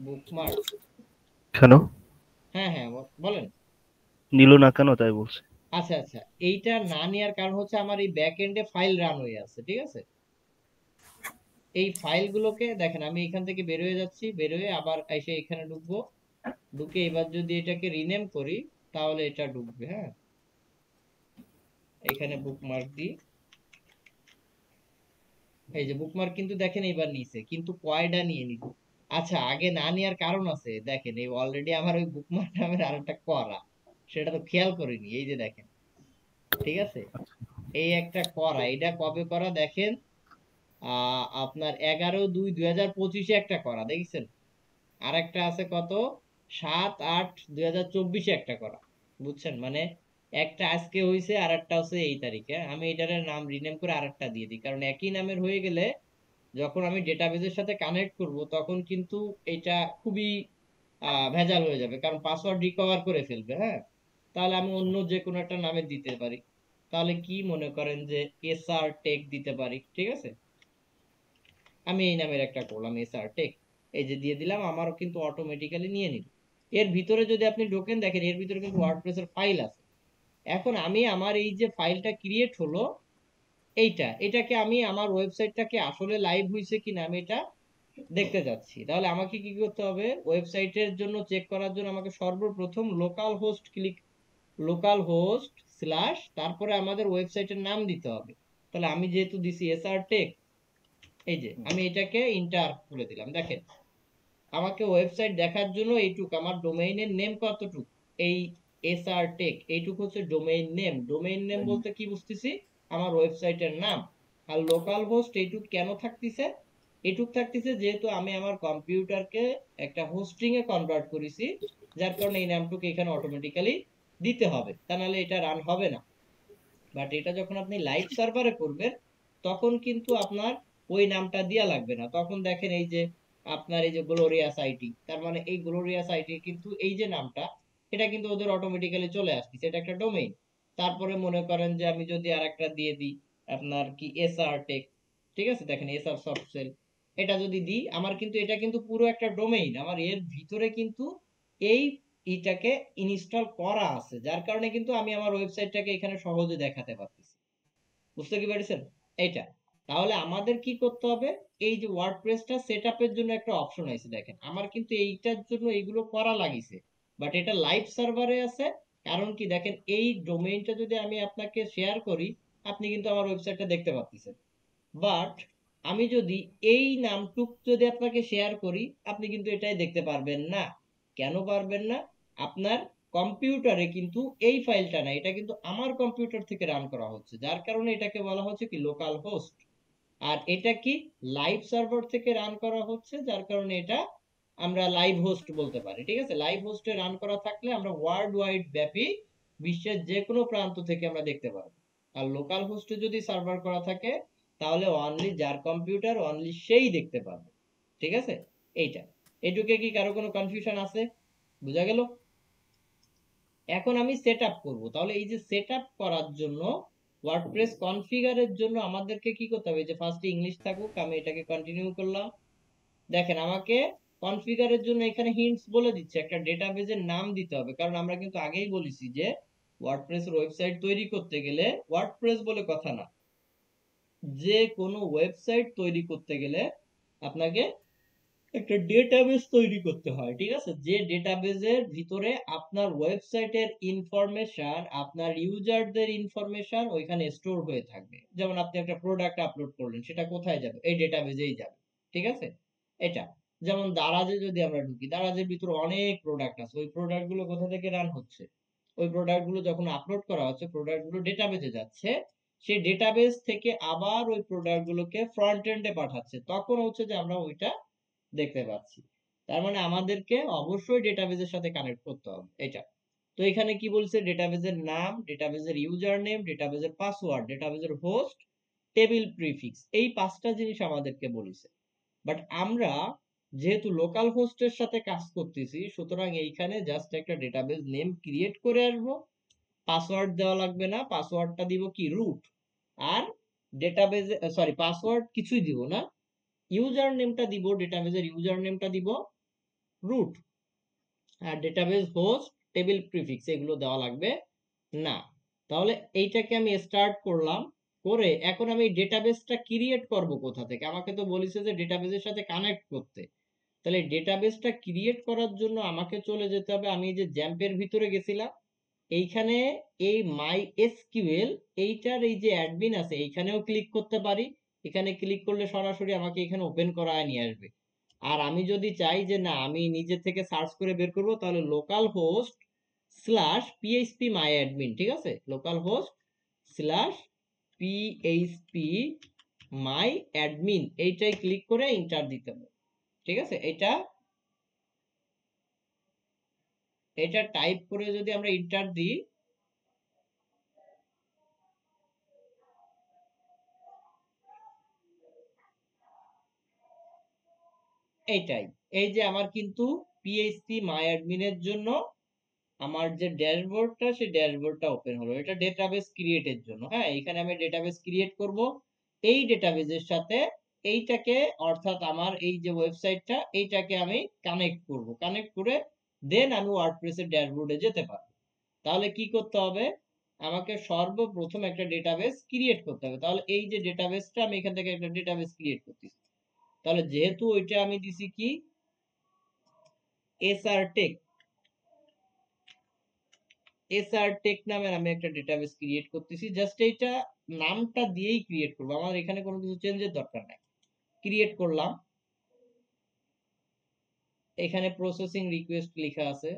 বুকমার্ক, কেন হ্যাঁ হ্যাঁ, বলেন। নিল না কেন তাই বলছে। আচ্ছা আচ্ছা, এইটা না নেওয়ার কারণ হচ্ছে আমার এই ব্যাক এন্ডে ফাইল রান হয়ে আছে, ঠিক আছে? এই ফাইলগুলোকে দেখেন, আমি এখান থেকে বের হয়ে যাচ্ছি, বের হয়ে আবার এসে এখানে ঢুকবো, ঢুকে এবার যদি এটাকে রিনেম করি তাহলে এটা ঢুকবে। হ্যাঁ, এখানে বুকমার্ক দিই, এই যে বুকমার্ক কিন্তু দেখেন এবার নিছে, কিন্তু কয়টা নিয়ে নিব? আচ্ছা, আগে না নেওয়ার কারণ আছে, দেখেন এই অলরেডি আমার ওই বুকমার্ক নামের আরেকটা করা, সেটা তো খেয়াল করিনি। এই যে দেখেন, ঠিক আছে, এই একটা করা, এটা কবে করা দেখেন, আপনার 11/2/2025 একটা করা দেখছেন। আর একটা আছে কত, 7/8/2024 একটা করা, বুঝছেন? মানে একটা আজকে হয়েছে আর একটা হচ্ছে এই তারিখে। আমি এটার নাম রিনেম করে আরেকটা দিয়ে দিই, কারণ একই নামের হয়ে গেলে যখন আমি ডেটাবেজের সাথে কানেক্ট করব তখন কিন্তু এটা খুবই ভেজাল হয়ে যাবে, কারণ পাসওয়ার্ড রিকভার করে ফেলবে। হ্যাঁ, তাহলে আমি অন্য যে কোনো একটা নামে দিতে পারি। তাহলে কি মনে করেন যে এসআর টেক দিতে পারি, ঠিক আছে? আমি এই নামের একটা করলাম এসআর টেক, এই যে দিয়ে দিলাম, আমারও কিন্তু অটোমেটিক্যালি নিয়ে নিল। এর ভিতরে যদি আপনি ঢোকেন দেখেন এর ভিতরে কিন্তু ওয়ার্ডপ্রেসের ফাইল আছে। এখন আমি আমার এই যে ফাইলটা ক্রিয়েট হলো, এটাকে আমি আমার ওয়েবসাইটটাকে আসলে লাইভ হয়েছে কিনা আমি এটা দেখতে যাচ্ছি। তাহলে আমাকে কি করতে হবে, ওয়েবসাইটের জন্য চেক করার জন্য আমাকে সর্বপ্রথম লোকাল হোস্ট স্ল্যাশ তারপরে আমাদের ওয়েবসাইটের নাম দিতে হবে। তাহলে আমি যেহেতু দিছি এসআর টেক, এই যে আমি এটাকে ইন্টার করে দিলাম, দেখেন আমাকে ওয়েবসাইট দেখার জন্য এইটুক আমার ডোমেইনের নেম কতটুক, এই এসআর টেক এইটুক হচ্ছে ডোমেইন নেম। ডোমেইন নেম বলতে কি বুঝতেছি, আমার ওয়েবসাইটের নাম। আর লোকাল হোস্ট এইটুক কেন থাকতেছে, এইটুক থাকতেছে যেহেতু আমি আমার কম্পিউটারকে একটা হোস্টিং এ কনভার্ট করেছি, যার কারণে এই নামটুকু এখানে অটোমেটিক্যালি দিতে হবে, তা নাহলে এটা রান হবে না। বাট এটা যখন আপনি লাইভ সার্ভারে করবেন তখন কিন্তু আপনার ওই নামটা দেয়া লাগবে না। তখন দেখেন এই যে আপনার এই যে গ্লোরিয়াস আইটি, তার মানে এই গ্লোরিয়াস আইটি কিন্তু এই যে নামটা, এটা কিন্তু ওদের অটোমেটিক্যালি চলে আসছে, এটা একটা ডোমেইন। তারপরে মনে করেন যে আমি যদি আরেকটা দিয়ে দিই আপনার কি এসআর টেক, ঠিক আছে, দেখেন এসআর সফটওয়্যার, এটা যদি দিই আমার কিন্তু এটা কিন্তু পুরো একটা ডোমেইন, আমার এর ভিতরে কিন্তু এই এটাকে ইনস্টল করা আছে, যার কারণে কিন্তু আমি আমার ওয়েবসাইটটাকে এখানে সহজে দেখাতে পারতেছি। বুঝতে কি পারছেন এইটা? তাহলে আমাদের কি করতে হবে, এই যে ওয়ার্ডপ্রেসটা সেটআপের জন্য একটা অপশন আছে, দেখেন আমার কিন্তু এইটার জন্য এইগুলো করা লাগিছে, বাট এটা লাইভ সার্ভারে আছে। কারণ কি দেখেন এই ডোমেইনটা যদি আমি আপনাকে শেয়ার করি আপনি কিন্তু আমার ওয়েবসাইটটা দেখতে পাচ্ছেন, বাট আমি যদি এই নামটুক যদি আপনাকে শেয়ার করি আপনি কিন্তু এটাই দেখতে পারবেন না। কেন পারবেন না, আপনার কম্পিউটারে কিন্তু এই ফাইলটা না, এটা কিন্তু আমার কম্পিউটার থেকে রান করা হচ্ছে, যার কারণে এটাকে বলা হচ্ছে কি লোকাল হোস্ট। আর এটা কি লাইভ সার্ভার থেকে রান করা হচ্ছে, যার কারণে এটা আমরা লাইভ হোস্ট বলতে পারি। ঠিক আছে, লাইভ হোস্টে রান করা থাকলে আমরা ওয়ার্ল্ড ওয়াইড ব্যাপী বিশ্বের যে কোনো প্রান্ত থেকে আমরা দেখতে পারবো। আর লোকাল হোস্টে যদি সার্ভার করা থাকে তাহলে অনলি যার কম্পিউটার অনলি সেই দেখতে পাবে। ঠিক আছে, এইটা এটুকে কি কারো কোনো কনফিউশন আছে? বোঝা গেল? এখন আমি সেট আপ করবো, তাহলে এই যে সেট আপ করার জন্য ওয়ার্ডপ্রেস কনফিগারের জন্য আমাদেরকে কি করতে হবে, যে ফার্স্টে ইংলিশ থাকুক, আমি এটাকে কন্টিনিউ করলাম। দেখেন আমাকে কনফিগারের জন্য এখানে হিন্টস বলে দিচ্ছে, একটা ডেটাবেজের নাম দিতে হবে, কারণ আমরা কিন্তু আগেই বলেছি যে ওয়ার্ডপ্রেসের ওয়েবসাইট তৈরি করতে গেলে ওয়ার্ডপ্রেস বলে কথা না, যে কোনো ওয়েবসাইট তৈরি করতে গেলে আপনাকে একটা ডেটাবেস তৈরি করতে হয়। ঠিক আছে, যে ডেটাবেজের ভিতরে আপনার ওয়েবসাইটের ইনফরমেশন, আপনার ইউজারদের ইনফরমেশন ওইখানে স্টোর হয়ে থাকবে। যেমন আপনি একটা প্রোডাক্ট আপলোড করলেন, সেটা কোথায় যাবে, এই ডেটাবেজেই যাবে। ঠিক আছে, এটা যেমন দারাজে যদি আমরা ঢুকি, দারাজের ভিতরে অনেক প্রোডাক্ট আছে, ওই প্রোডাক্ট গুলো কোথা থেকে রান হচ্ছে, ওই প্রোডাক্ট গুলো যখন আপলোড করা হচ্ছে প্রোডাক্ট গুলো ডেটাবেজে যাচ্ছে, সেই ডেটাবেস থেকে আবার ওই প্রোডাক্ট গুলোকে ফ্রন্ট এন্ডে পাঠাচ্ছে, তখন হচ্ছে যে আমরা ওইটা দেখতে পাচ্ছি। তার মানে আমাদেরকে অবশ্যই ডেটাবেজের সাথে কানেক্ট করতে হবে এটা। তো এখানে কি বলছে, ডেটাবেজের নাম, ডেটাবেজের ইউজার নেম, ডেটাবেজের পাসওয়ার্ড, ডেটাবেজের হোস্ট, টেবিল প্রিফিক্স, এই পাঁচটা জিনিস আমাদেরকে বলেছে। বাট আমরা যেহেতু লোকাল হোস্টের সাথে কাজ করতেছি, সুতরাং এইখানে জাস্ট একটা ডেটাবেজ নেম ক্রিয়েট করে আসবো, পাসওয়ার্ড দেওয়া লাগবে না, পাসওয়ার্ডটা দিব কি রুট। আর ডেটাবেজে সরি পাসওয়ার্ড কিছুই দিব না, ইউজার নেমটা দিব, ডেটাবেজের ইউজার নেমটা দিব রুট, আর ডেটাবেজ হোস্ট, টেবিল প্রিফিক্স এগুলো দেওয়া লাগবে না। তাহলে এইটাকে আমি স্টার্ট করলাম করে, এখন আমি ডেটাবেসটা ক্রিয়েট করব কোথা থেকে, আমাকে তো বলেছে যে ডেটাবেজের সাথে কানেক্ট করতে। তাহলে ডেটাবেসটা ক্রিয়েট করার জন্য আমাকে চলে যেতে হবে, আমি যে জ্যাম্পের ভিতরে গেছিলাম এইখানে, এই মাই এসকিউএল এইটার এই যে অ্যাডমিন আছে এইখানেও ক্লিক করতে পারি। এখানে ক্লিক করলে সরাসরি আমাকে এখানে ওপেন করায় নিয়ে আসবে। আর আমি যদি চাই যে না আমি নিজে থেকে সার্চ করে বের করব, তাহলে লোকাল হোস্ট স্ল্যাশ পিএইচপি মাই অ্যাডমিন, ঠিক আছে, লোকাল হোস্ট স্ল্যাশ পিএইচপি মাই অ্যাডমিন এইটাই ক্লিক করে এন্টার দিতে হবে। ঠিক আছে, এটা এটা টাইপ করে যদি আমরা এন্টার দিই, এইটাই, এই যে আমার কিন্তু পিএইচপি মাই অ্যাডমিনের জন্য আমার যে ড্যাশবোর্ডটা সেই ড্যাশবোর্ডটা ওপেন হলো, এটা ডেটাবেস ক্রিয়েটের জন্য। হ্যাঁ, এখানে আমি ডেটাবেস ক্রিয়েট করব, এই ডেটাবেসের সাথে এইটাকে অর্থাৎ আমার এই যে ওয়েবসাইটটা এইটাকে আমি কানেক্ট করব, কানেক্ট করে দেন আমি ওয়ার্ডপ্রেসের ড্যাশবোর্ডে যেতে পারবো। তাহলে কি করতে হবে, আমাকে সর্বপ্রথম একটা ডেটাবেস ক্রিয়েট করতে হবে। তাহলে এই যে ডেটাবেসটা আমি এখান থেকে একটা ডেটাবেস ক্রিয়েট করতেছি, তাহলে যেহেতু ওইটা আমি দিছি কি এসআর টেক, এসআর টেক নামের আমি একটা ডেটাবেস ক্রিয়েট করতেছি, জাস্ট এইটা নামটা দিয়েই ক্রিয়েট করবো, আমার এখানে কোনো কিছু চেঞ্জের দরকার নাই। ক্রিয়েট করলাম, এখানে প্রসেসিং রিকোয়েস্ট লেখা আছে,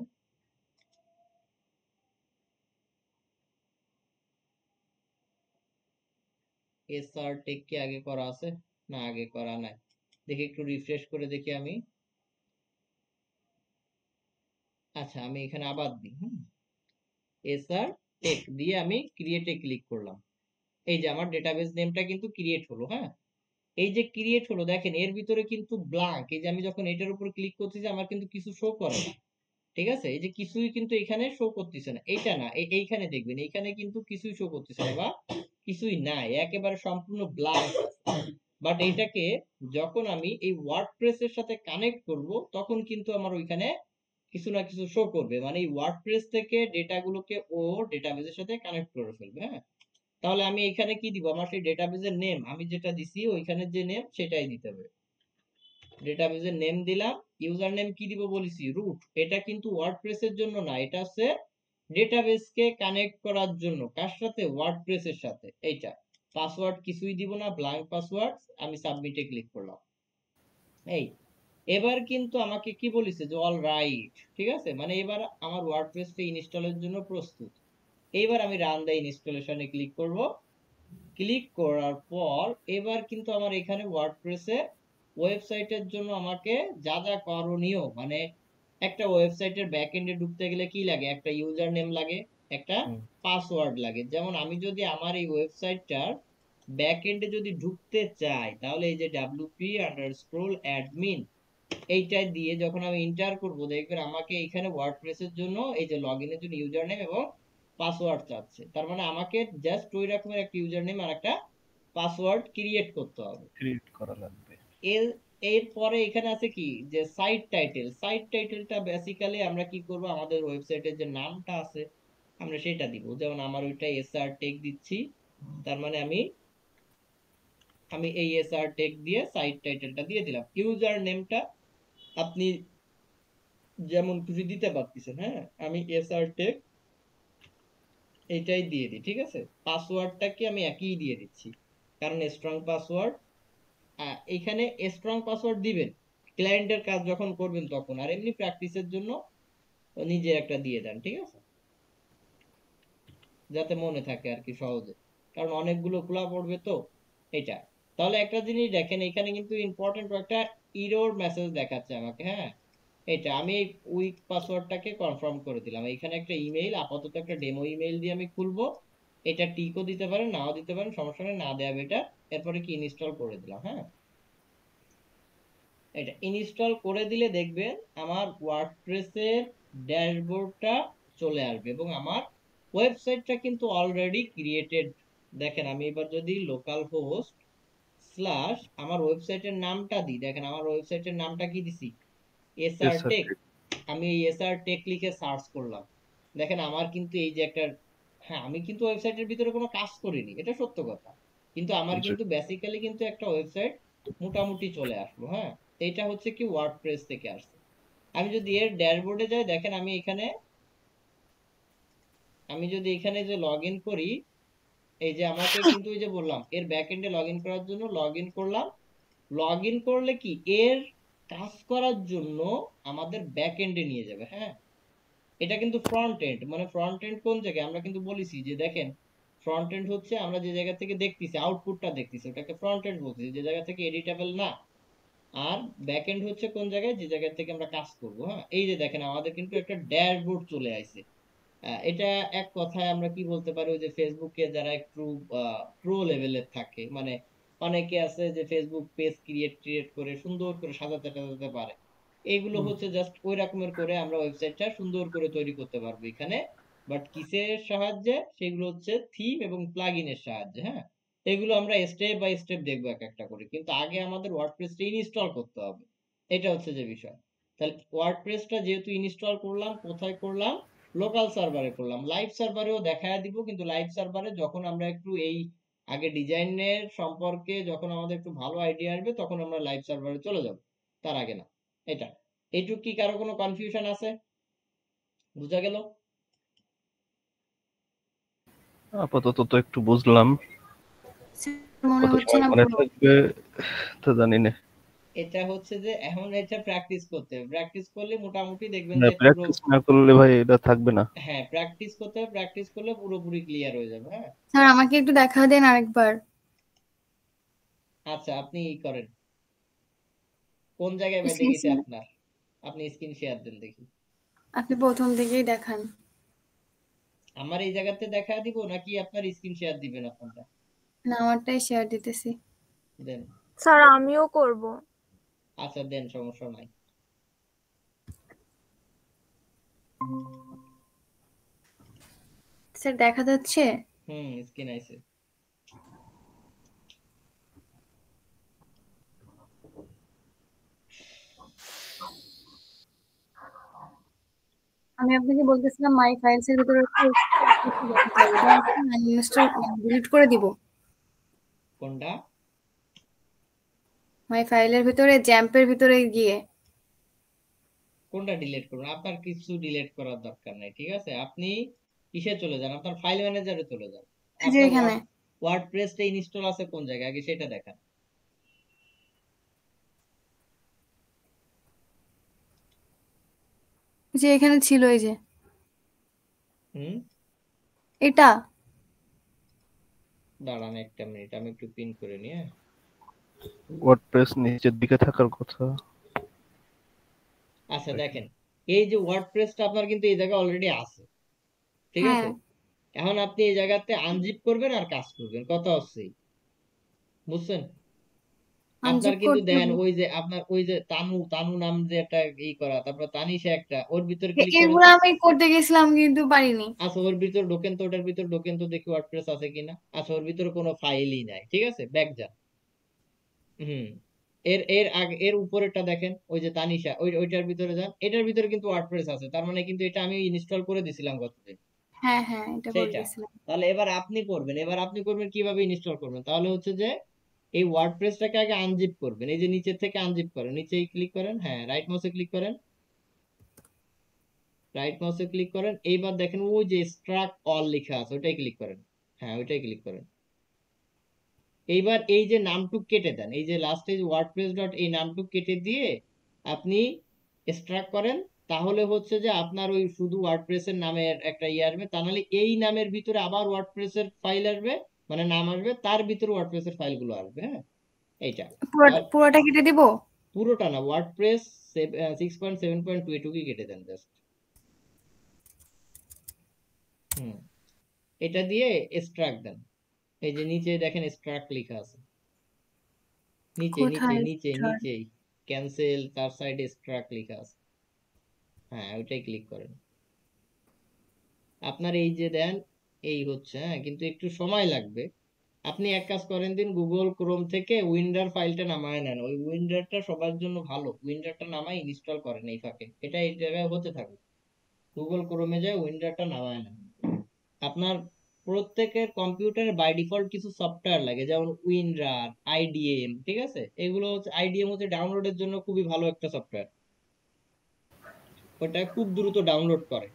এসআর টেক কি আগে করা আছে? না, আগে করা নাই। দেখি একটু রিফ্রেশ করে দেখি আমি। আচ্ছা, আমি এখানে আবার দিই, এসআর টেক দিয়ে আমি ক্রিয়েটে ক্লিক করলাম। এই যে আমার ডেটাবেস নেমটা কিন্তু ক্রিয়েট হলো। হ্যাঁ, এই যে ক্রিয়েট হলো, দেখেন এর ভিতরে কিন্তু ব্ল্যাঙ্ক। এই যে আমি যখন এটার উপর ক্লিক করতেছি আমার কিন্তু কিছু শো করে না। ঠিক আছে, এই যে কিছুই কিন্তু এখানে শো করতেছে না, এইটা না, এইখানে দেখবেন এইখানে কিন্তু কিছুই শো করতেছে না বা কিছুই নাই, একেবারে সম্পূর্ণ ব্ল্যাঙ্ক। বাট এইটাকে যখন আমি এই ওয়ার্ডপ্রেস এর সাথে কানেক্ট করব তখন কিন্তু আমার ওইখানে কিছু না কিছু শো করবে, মানে এই ওয়ার্ডপ্রেস থেকে ডেটাগুলোকে ও ডেটাবেসের সাথে কানেক্ট করে ফেলবে। হ্যাঁ, তাহলে আমি এখানে কি দিব? আমার সেই ডেটাবেসের নেম আমি যেটা দিছি ওইখানে যে নেম সেটাই দিতে হবে। ডেটাবেসের নেম দিলাম, ইউজার নেম কি দিব বলেছি? রুট। এটা কিন্তু ওয়ার্ডপ্রেসের জন্য না, এটা হচ্ছে ডেটাবেসকে কানেক্ট করার জন্য। কার সাথে? ওয়ার্ডপ্রেসের সাথে। এইটা পাসওয়ার্ড কিছুই দিব না, ব্ল্যাঙ্ক পাসওয়ার্ড। আমি সাবমিটে ক্লিক করলাম। এই এবার কিন্তু আমাকে কি বলেছে যে অল রাইট, ঠিক আছে, মানে এবার আমার ওয়ার্ডপ্রেসটা ইনস্টলের জন্য প্রস্তুত। এইবার আমি রান দ্য ইনস্টলেশনে ক্লিক করব। ক্লিক করার পর এবার কিন্তু আমার এখানে ওয়ার্ডপ্রেসে ওয়েবসাইটের জন্য আমাকে যা যা করণীয়, মানে একটা ওয়েবসাইটের ব্যাকএন্ডে ঢুকতে গেলে কি লাগে? একটা ইউজার নেম লাগে, একটা পাসওয়ার্ড লাগে। যেমন আমি যদি আমার এই ওয়েবসাইটটার ব্যাকএন্ডে যদি ঢুকতে চাই তাহলে এই যে wp_admin এইটাই দিয়ে যখন আমি এন্টার করব দেখবেন আমাকে এখানে ওয়ার্ডপ্রেসের জন্য এই যে লগইনের জন্য ইউজার নেম এবং পাসওয়ার্ড চাচ্ছে। তার মানে আমাকে জাস্ট ওই রকমের একটা ইউজার নেম আর একটা পাসওয়ার্ড ক্রিয়েট করতে হবে। ক্রিয়েট করা লাগবে। এর এরপরে এখানে আছে কি যে সাইট টাইটেল। সাইট টাইটেলটা বেসিক্যালি আমরা কি করব, আমাদের ওয়েবসাইটের যে নামটা আছে আমরা সেটা দিব। যেমন আমার ওইটা এসআর টেক দিচ্ছি, তার মানে আমি আমি এই এসআর টেক দিয়ে সাইট টাইটেলটা দিয়ে দিলাম। ইউজার নেমটা আপনি যেমন খুশি দিতে পারতেছেন। হ্যাঁ, আমি এসআর টেক এইটাই দিয়ে দিই, ঠিক আছে। পাসওয়ার্ডটা কি আমি একই দিয়ে দিচ্ছি, কারণ স্ট্রং পাসওয়ার্ড। এখানে স্ট্রং পাসওয়ার্ড দিবেন ক্লায়েন্টের কাজ যখন করবেন তখন, আর এমনি প্র্যাকটিসের জন্য নিজে একটা দিয়ে দেন, ঠিক আছে, যাতে মনে থাকে আর কি সহজে, কারণ অনেকগুলো খোলা পড়বে তো এটা। তাহলে একটা জিনিস দেখেন, এখানে কিন্তু ইম্পর্টেন্ট একটা ইরর মেসেজ দেখাচ্ছে আমাকে। হ্যাঁ, এটা আমি এই উইক পাসওয়ার্ডটাকে কনফার্ম করে দিলাম। এখানে একটা ইমেইল, আপাতত একটা ডেমো ইমেইল দিয়ে আমি খুলবো। এটা টিকও দিতে পারেন, নাও দিতে পারেন, সমস্যা নেই, না দেয়া বেটার। এরপরে কি ইনস্টল করে দিলাম। হ্যাঁ, এটা ইনস্টল করে দিলে দেখবেন আমার ওয়ার্ডপ্রেসের ড্যাশবোর্ডটা চলে আসবে এবং আমার ওয়েবসাইটটা কিন্তু অলরেডি ক্রিয়েটেড। দেখেন আমি এবার যদি লোকাল হোস্ট স্ল্যাশ আমার ওয়েবসাইটের নামটা দিই, দেখেন আমার ওয়েবসাইটের নামটা কি দিছি? SR tech. আমি এই এসআর টেক লিখে সার্চ করলাম, দেখেন আমার কিন্তু এই যে একটা, হ্যাঁ আমি কিন্তু ওয়েবসাইটের ভিতরে কোনো কাজ করিনি, এটা সত্য কথা, কিন্তু আমার কিন্তু বেসিক্যালি কিন্তু একটা ওয়েবসাইট মোটামুটি চলে আসলো। হ্যাঁ, এটা হচ্ছে কি ওয়ার্ডপ্রেস থেকে আসছে। আমি যদি এর ড্যাশবোর্ডে যাই, দেখেন আমি যদি এখানে যে লগ ইন করি, এই যে আমাকে কিন্তু ওই যে বললাম এর ব্যাকএন্ডে লগ ইন করার জন্য লগ ইন করলাম। লগ ইন করলে কি এর কাজ করার জন্য আমাদের ব্যাকএন্ডে নিয়ে যাবে। হ্যাঁ, এটা কিন্তু ফ্রন্ট এন্ড, মানে ফ্রন্ট এন্ড কোন জায়গায় আমরা কিন্তু বলেছি যে দেখেন ফ্রন্ট এন্ড হচ্ছে আমরা যে জায়গা থেকে দেখতেছি আউটপুটটা দেখতেছি ওটাকে ফ্রন্ট এন্ড বলতেছি, যে জায়গা থেকে এডিটেবল না। আর ব্যাক এন্ড হচ্ছে কোন জায়গায়, যে জায়গা থেকে আমরা কাজ করব। হ্যাঁ, এই যে দেখেন আমাদের কিন্তু একটা ড্যাশবোর্ড চলে আসছে। এটা এক কথায় আমরা কি বলতে পারি, ওই যে ফেসবুকে যারা একটু প্রো লেভেলের থাকে, মানে অনেকে আছে যে ফেসবুক পেজ ক্রিয়েট করে সুন্দর করে সাজাতে টাজাতে পারে, এইগুলো হচ্ছে জাস্ট ওই রকমের করে আমরা ওয়েবসাইটটা সুন্দর করে তৈরি করতে পারবো এখানে। বাট কিসের সাহায্যে? সেগুলো হচ্ছে থিম এবং প্লাগইনের সাহায্যে। হ্যাঁ, এগুলো আমরা স্টেপ বাই স্টেপ দেখবো এক একটা করে, কিন্তু আগে আমাদের ওয়ার্ডপ্রেসটা ইনস্টল করতে হবে, এটা হচ্ছে যে বিষয়। তাহলে ওয়ার্ডপ্রেসটা যেহেতু ইনস্টল করলাম, কোথায় করলাম? লোকাল সার্ভারে করলাম। লাইভ সার্ভারেও দেখায় দিব, কিন্তু লাইভ সার্ভারে যখন আমরা একটু এই আগে ডিজাইনের সম্পর্কে যখন আমাদের একটু ভালো আইডিয়া আসবে তখন আমরা লাইভ সার্ভারে চলে যাব, তার আগে না। এটা এইটুক কি কারো কোনো কনফিউশন আছে? বুঝা গেল? আপাতত তো একটু বুঝলাম। মনে কত হচ্ছে সময় না মনে পুরো। থাকবে তো জানি না। এটা হচ্ছে যে এখন এটা প্র্যাকটিস করতে হবে, প্র্যাকটিস করলে মোটামুটি দেখবেন না, যে পুরো, প্র্যাকটিস না করলে ভাই এটা থাকবে না। হ্যাঁ প্র্যাকটিস করতে হবে, প্র্যাকটিস করলে পুরোপুরি ক্লিয়ার হয়ে যাবে। হ্যাঁ স্যার আমাকে একটু দেখা দেন আরেকবার। আচ্ছা, আপনি ই করেন, কোন জায়গায় বেঁধে স্ক্রিন গেছে শেয়ার আপনার? আপনি স্ক্রিন শেয়ার দেন দেখি। আপনি প্রথম থেকেই দেখান। আমার এই জায়গাতে দেখা দিব নাকি আপনার স্ক্রিন শেয়ার দিবেন আপনারটা? না, আমারটাই শেয়ার দিতেছি। দেন। স্যার আমিও করব। আচ্ছা দেন, সমস্যা নাই। স্যার দেখা যাচ্ছে? স্ক্রিন আইছে। আমি আপনাকে বলতেছিলাম মাই ফাইলস এর ভিতরে আনইনস্টল ডিলিট করে দিব। কোনটা? মাই ফাইলের ভিতরে জ্যাম্পের ভিতরে গিয়ে। কোনটা ডিলিট করবেন? আপনার কিছু ডিলিট করার দরকার নাই, ঠিক আছে? আপনি কিসে চলে যান, আপনার ফাইল ম্যানেজারে চলে যান। এই যে আপনার এখানে। ওয়ার্ডপ্রেসটা ইনস্টল আছে কোন জায়গায়, আগে সেটা দেখান। এই যে এখানে ছিল এই যে হুম এটা। দাঁড়ান একটা মিনিট, আমি একটু পিন করে নিই। হ্যাঁ ওয়ার্ডপ্রেস নিচের দিকে থাকার কথা। আচ্ছা দেখেন, এই যে ওয়ার্ডপ্রেসটা আপনার কিন্তু এই জায়গায় অলরেডি আছে, ঠিক হ্যাঁ, আছে? এখন আপনি এই জায়গাতে আনজিপ করবেন আর কাজ করবেন, কথা হচ্ছে এই, বুঝছেন? আপনার আনজিপ কিন্তু করতে দেন হবে। ওই যে আপনার ওই যে তানু তানু নাম যে একটা ই করা, তারপর তানিশা একটা, ওর ভিতর ক্লিক করেন এগুলো তো। আমি করতে গেছিলাম কিন্তু পারিনি। আচ্ছা ওর ভিতর ঢোকেন তো, ওটার ভিতর ঢোকেন তো, দেখি ওয়ার্ডপ্রেস আছে কিনা। আচ্ছা ওর ভিতরে কোনো ফাইলই নাই, ঠিক আছে, ব্যাক যান। হুম এর এর আগে এর উপরেরটা দেখেন, ওই যে তানিশা, ওইটার ভিতরে যান, এটার ভিতরে কিন্তু ওয়ার্ডপ্রেস আছে, তার মানে কিন্তু এটা আমি ইনস্টল করে দিছিলাম গতদিন, হ্যাঁ হ্যাঁ, এটা করে সেইটা। গেছিলাম। তাহলে এবার আপনি করবেন, এবার আপনি করবেন কিভাবে ইনস্টল করবেন, তাহলে হচ্ছে যে এই ওয়ার্ডপ্রেসটাকে আগে আনজিপ করবেন, এই যে নিচের থেকে আনজিপ করেন, নিচেই ক্লিক করেন, হ্যাঁ রাইট মাউসে ক্লিক করেন, রাইট মাউসে ক্লিক করেন, এইবার দেখেন ওই যে স্ট্রাক অল লেখা আছে, ওইটাই ক্লিক করেন, হ্যাঁ ওইটাই ক্লিক করেন। এইবার এই যে নামটুক কেটে দেন, এই যে লাস্টে ওয়ার্ডপ্রেস ডট এই নামটুক কেটে দিয়ে আপনি এক্সট্রাক্ট করেন, তাহলে হচ্ছে যে আপনার ওই শুধু ওয়ার্ডপ্রেসের নামের একটা ইয়ে আসবে, তা নাহলে এই নামের ভিতরে আবার ওয়ার্ডপ্রেসের ফাইল আসবে, মানে নাম আসবে, তার ভিতরে ওয়ার্ডপ্রেসের ফাইলগুলো আসবে। হ্যাঁ এইটা পুরোটা কেটে দিব? পুরোটা না, ওয়ার্ডপ্রেস 6.7.2 এটুকুই কেটে দেন জাস্ট। হুম এটা দিয়ে এক্সট্রাক্ট দেন, এই যে নিচে দেখেন এক্সট্রাক্ট লেখা আছে, নিচে নিচে কোথায় নিচে স্যার? নিচেই ক্যান্সেল, তার সাইডে এক্সট্রাক্ট লেখা আছে, হ্যাঁ ওইটাই ক্লিক করেন। আপনার এই যে দেন এই হচ্ছে, হ্যাঁ কিন্তু একটু সময় লাগবে। আপনি এক কাজ করেন দিন, গুগল ক্রোম থেকে উইন্ডার ফাইলটা নামায় নেন, ওই উইন্ডারটা সবার জন্য ভালো, উইন্ডারটা নামায় ইনস্টল করেন এই ফাঁকে, এটা এই জায়গায় হতে থাকুক। গুগল ক্রোমে যায় উইন্ডারটা নামায় নেন। আপনার প্রত্যেকের কম্পিউটারে বাই ডিফল্ট কিছু সফটওয়্যার লাগে, যেমন উইনরার, আইডিএম, ঠিক আছে? এগুলো হচ্ছে আইডিএম হচ্ছে ডাউনলোডের জন্য খুবই ভালো একটা সফটওয়্যার, ওটা খুব দ্রুত ডাউনলোড করে,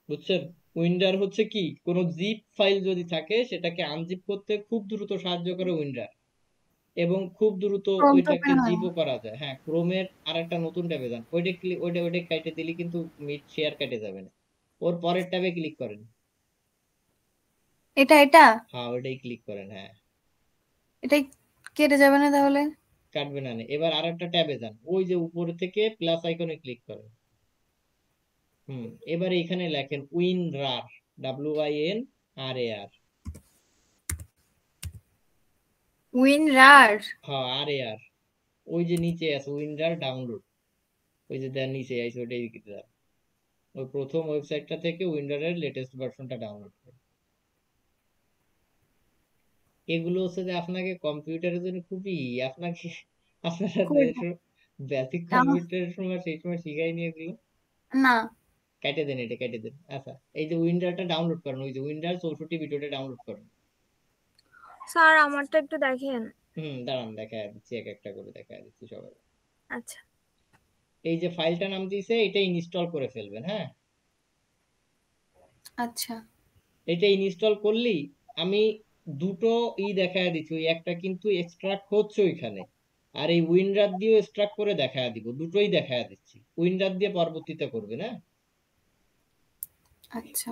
বুঝছেন? উইন্ডার হচ্ছে কি, কোনো জিপ ফাইল যদি থাকে সেটাকে আনজিপ করতে খুব দ্রুত সাহায্য করে উইন্ডার, এবং খুব দ্রুত ক্রোম তো ওইটাকে ওপেন হয় না। জিপও করা যায়। হ্যাঁ ক্রোমের আর একটা নতুন ট্যাবে যান, ওইটা ক্লিক, ওইটা কেটে দিলে কিন্তু মিট শেয়ার কেটে যাবে না, ওর পরের ট্যাবে ক্লিক করেন। এটা হ্যাঁ ওইটাই ক্লিক করেন, হ্যাঁ এটাই কেটে যাবে না তাহলে? কাটবে না নে। এবার আর একটা ট্যাবে যান, ওই যে উপরে থেকে প্লাস আইকনে ক্লিক করেন। এবার এখানে লেখেন উইনরার, WINRAR। উইনরার। হ্যাঁ RAR, ওই যে নিচে আছে উইনরার ডাউনলোড, ওই যে দেন নিচে আছে, ওইটাই দেন। ওই প্রথম ওয়েবসাইটটা থেকে উইন্ডারের লেটেস্ট ভার্সনটা ডাউনলোড করুন। এগুলো হচ্ছে যে আপনাকে কম্পিউটারের জন্য খুবই, আপনাকে আপনারা বেসিক আমার কম্পিউটারের সময় সেই সময় শিখাইনি এগুলো। না। কেটে দেন, এটা কেটে দেন। আচ্ছা এই যে উইন্ডারটা ডাউনলোড করেন, ওই যে উইন্ডার 64 ভিডিওটা ডাউনলোড করেন। স্যার আমারটা একটু দেখেন। দাঁড়ান দেখা দিচ্ছি, এক একটা করে দেখা দিচ্ছি সবাই। আচ্ছা এই যে ফাইলটা নাম দিয়েছে এটা ইনস্টল করে ফেলবেন। হ্যাঁ আচ্ছা। এটা ইনস্টল করলি আমি দুটো দেখায় দিচ্ছি, ওই একটা কিন্তু এক্সট্রাক্ট হচ্ছে ওইখানে, আর এই উইনরার দিয়েও এক্সট্রাক্ট করে দেখায় দিব, দুটোই দেখায় দিচ্ছি। উইনরার দিয়ে পরবর্তীতে করবে না, আচ্ছা,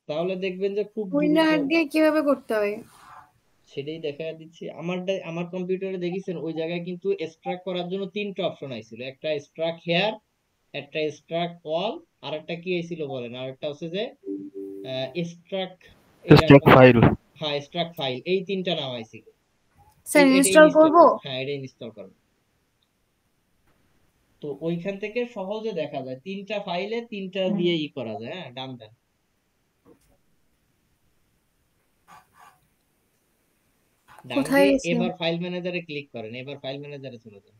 তাহলে দেখবেন যে খুব দ্রুত। উইন্ডার দিয়ে কিভাবে করতে হয়? সেটাই দেখায় দিচ্ছি। আমার কম্পিউটারে দেখেছেন ওই জায়গায় কিন্তু এক্সট্রাক্ট করার জন্য তিনটা অপশন আইছিল, একটা এক্সট্রাক্ট হেয়ার, একটা এক্সট্রাক্ট অল, আর একটা কি আইছিল বলেন, আর একটা হচ্ছে যে এক্সট্রাক্ট, এক্সট্রাক্ট ফাইল। হ্যাঁ এক্সট্রাক্ট ফাইল, এই তিনটা নাম আইছিল। স্যার এটা ইনস্টল ইনস্টল করব? করুন, হ্যাঁ এটা ইনস্টল করুন। তো ওইখান থেকে সহজে দেখা যায়, তিনটা ফাইলে তিনটা দিয়ে করা যায়। হ্যাঁ ডান দেন, ডান কোথায় দিয়ে গেছি? এবার ফাইল ম্যানেজারে ক্লিক করেন, এবার ফাইল ম্যানেজারে চলে যান।